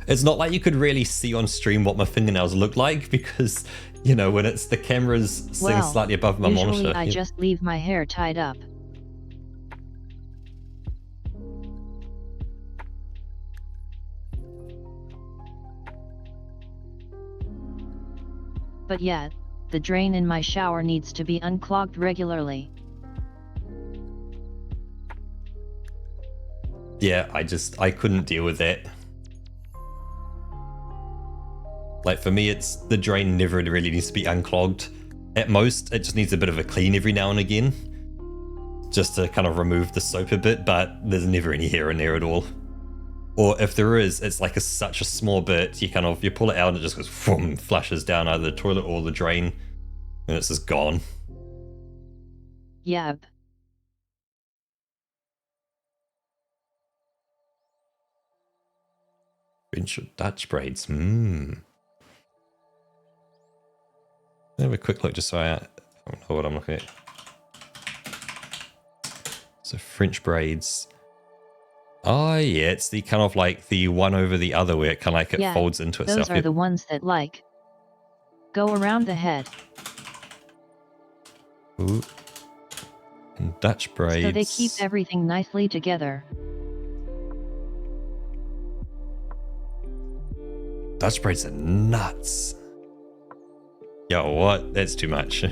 It's not like you could really see on stream what my fingernails look like because, you know, when it's the camera's sitting slightly above my usually monitor. I just leave my hair tied up. But yet, the drain in my shower needs to be unclogged regularly. Yeah, I couldn't deal with that. Like for me, it's the drain never really needs to be unclogged. At most, it just needs a bit of a clean every now and again, just to kind of remove the soap a bit, but there's never any hair in there at all. Or if there is, it's like such a small bit, you pull it out and it just goes boom, flushes down either the toilet or the drain, and it's just gone. Yep. French or Dutch braids, Have a quick look just so I don't know what I'm looking at. So French braids. Oh yeah, it's the kind of like the one over the other where it kind of like it folds into itself. Those are the ones that like go around the head. Ooh. And Dutch braids. So they keep everything nicely together. Dutch braids are nuts. Yo, what? That's too much.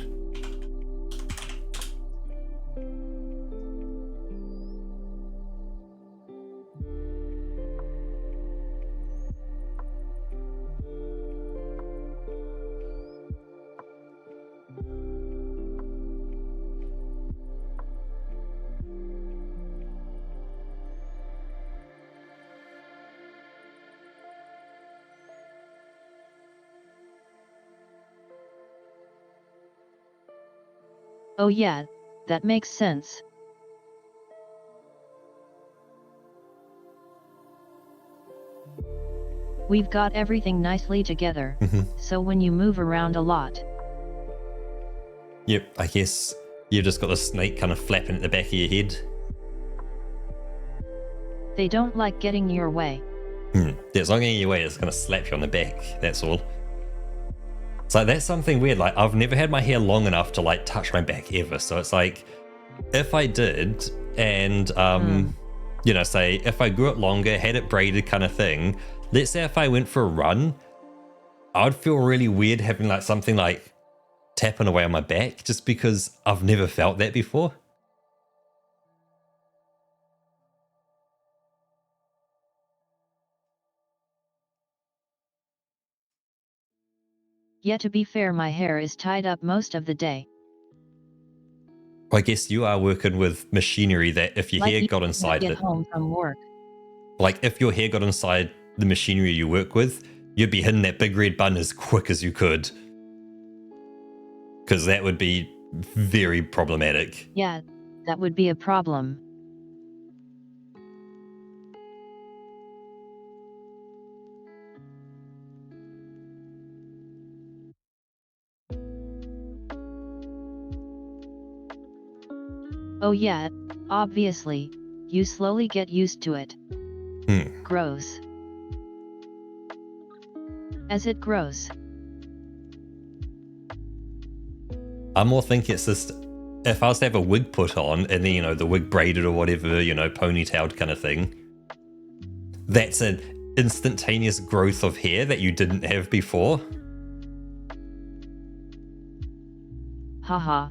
Oh yeah, that makes sense. We've got everything nicely together, so when you move around a lot. Yep, I guess you've just got the snake kind of flapping at the back of your head. They don't like getting your way. As long as you're away, it's going to slap you on the back, that's all. So that's something weird, like I've never had my hair long enough to like touch my back ever, so it's like, if I did, and you know, say if I grew it longer, had it braided kind of thing, let's say if I went for a run, I would feel really weird having like something like tapping away on my back, just because I've never felt that before. Yeah, to be fair, my hair is tied up most of the day. I guess you are working with machinery that if your Like hair got inside get it, home from work. like if your hair got inside the machinery you work with, you'd be hitting that big red button as quick as you could. Because that would be very problematic. Yeah, that would be a problem. Oh yeah, obviously, you slowly get used to it. Grows. As it grows. I'm more thinking it's just, if I was to have a wig put on and then, you know, the wig braided or whatever, you know, ponytailed kind of thing, that's an instantaneous growth of hair that you didn't have before. Haha.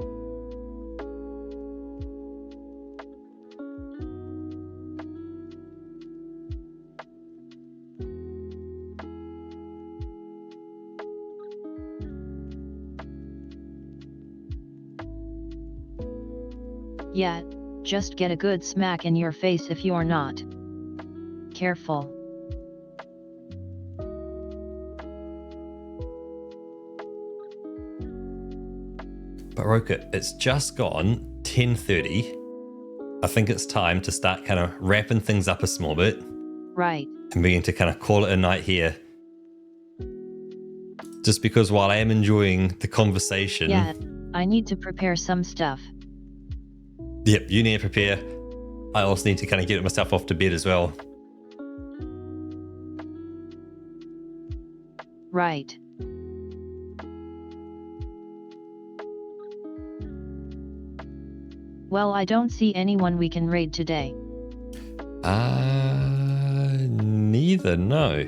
Yeah, just get a good smack in your face if you're not careful. But Roka, it's just gone 10:30. I think it's time to start kind of wrapping things up a small bit. Right. And begin to kind of call it a night here. Just because while I am enjoying the conversation... Yeah, I need to prepare some stuff. Yep, you need to prepare. I also need to kind of get myself off to bed as well. Right. Well, I don't see anyone we can raid today. Neither, no.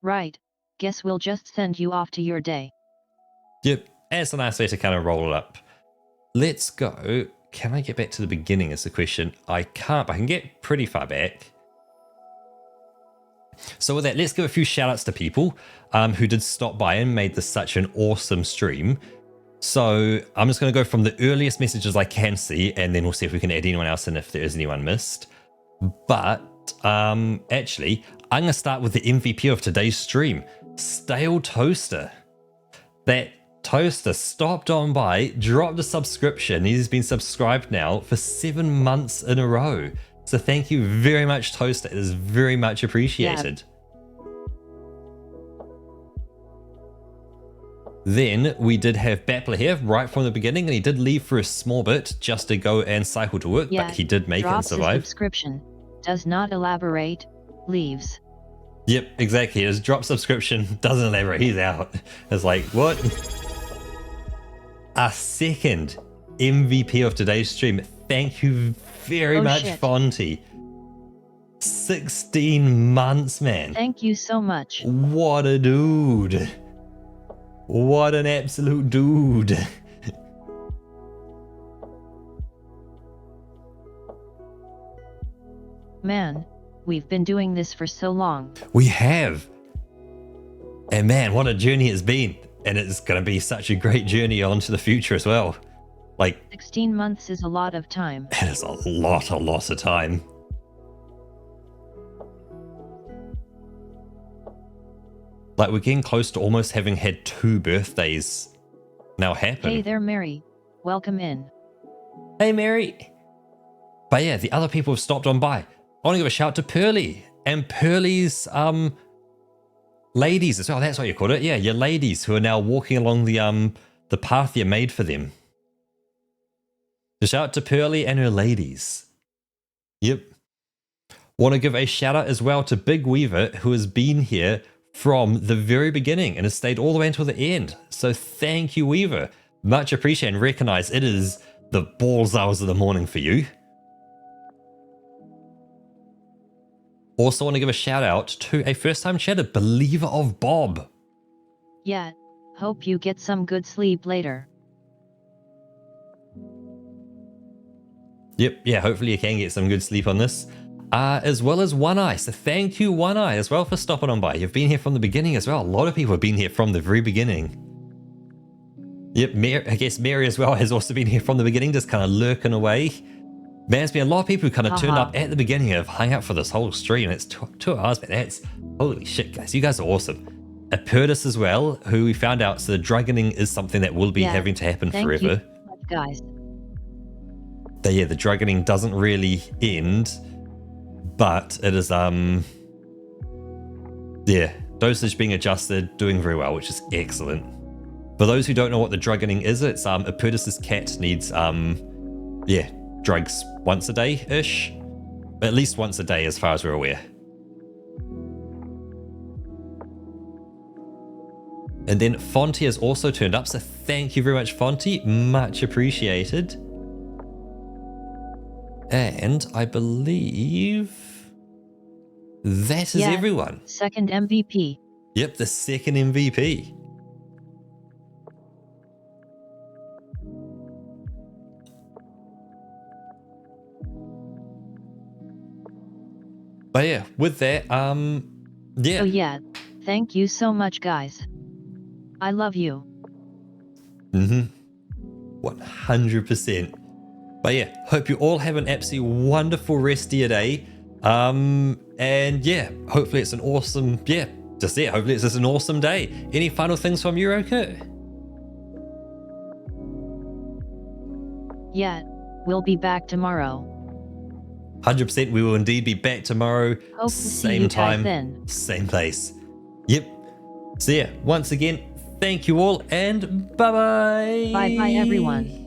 Right. Guess we'll just send you off to your day. Yep, that's a nice way to kind of roll it up. Let's go. Can I get back to the beginning is the question. I can't, but I can get pretty far back. So with that, let's give a few shout outs to people who did stop by and made this such an awesome stream. So I'm just going to go from the earliest messages I can see, and then we'll see if we can add anyone else in if there is anyone missed. But actually, I'm going to start with the MVP of today's stream, Stale Toaster. That Toaster stopped on by, dropped a subscription. He's been subscribed now for 7 months in a row. So thank you very much, Toaster. It is very much appreciated. Yeah. Then we did have Bappler here right from the beginning, and he did leave for a small bit just to go and cycle to work, but he did make it and survive. Subscription, does not elaborate, leaves. Yep, exactly. His drop subscription doesn't elaborate. He's out. It's like, what? A second MVP of today's stream. Thank you very much, Fonty. 16 months, man. Thank you so much. What a dude. What an absolute dude. Man, we've been doing this for so long. We have. And man, what a journey it's been. And it's going to be such a great journey on to the future as well. Like 16 months is a lot of time. It is a lot of time. Like we're getting close to almost having had 2 birthdays now happen. Hey there, Mary. Welcome in. Hey, Mary. But yeah, the other people have stopped on by. I want to give a shout to Pearly and Pearly's ladies as well. That's what you called it. Yeah, your ladies who are now walking along the path you made for them. So shout out to Pearly and her ladies. Yep. Want to give a shout out as well to Big Weaver, who has been here from the very beginning and has stayed all the way until the end. So thank you, Weaver. Much appreciated, and recognize it is the balls hours of the morning for you. Also want to give a shout out to a first time chatter, Believer of Bob. Yeah, hope you get some good sleep later. Yep, yeah, hopefully you can get some good sleep on this. As well as One Eye. So thank you, One Eye, as well for stopping on by. You've been here from the beginning as well. A lot of people have been here from the very beginning. Yep, I guess Mary as well has also been here from the beginning, just kind of lurking away. Man, there's been a lot of people who kind of turned up at the beginning and have hung out for this whole stream. It's 2 hours, man. That's holy shit, guys. You guys are awesome. Apertus as well, who we found out, so the dragoning is something that will be having to happen forever. Thank you, guys. Yeah, the dragoning doesn't really end, but it is dosage being adjusted, doing very well, which is excellent. For those who don't know what the dragoning is, it's Apertus's cat needs drugs once a day ish, at least once a day as far as we're aware. And then Fonty has also turned up, so thank you very much, Fonty, much appreciated. And I believe that is everyone. Second MVP. Yep, the second MVP. But yeah, with that, yeah. Oh yeah, thank you so much, guys. I love you. 100%. But yeah, hope you all have an absolutely wonderful rest of your day. And yeah, hopefully it's an awesome, hopefully it's just an awesome day. Any final things from you, Roku? Yeah, we'll be back tomorrow. 100%, we will indeed be back tomorrow. Hope to see same you guys time, then. same place. Yep. So yeah, once again, thank you all and bye-bye. Bye bye everyone.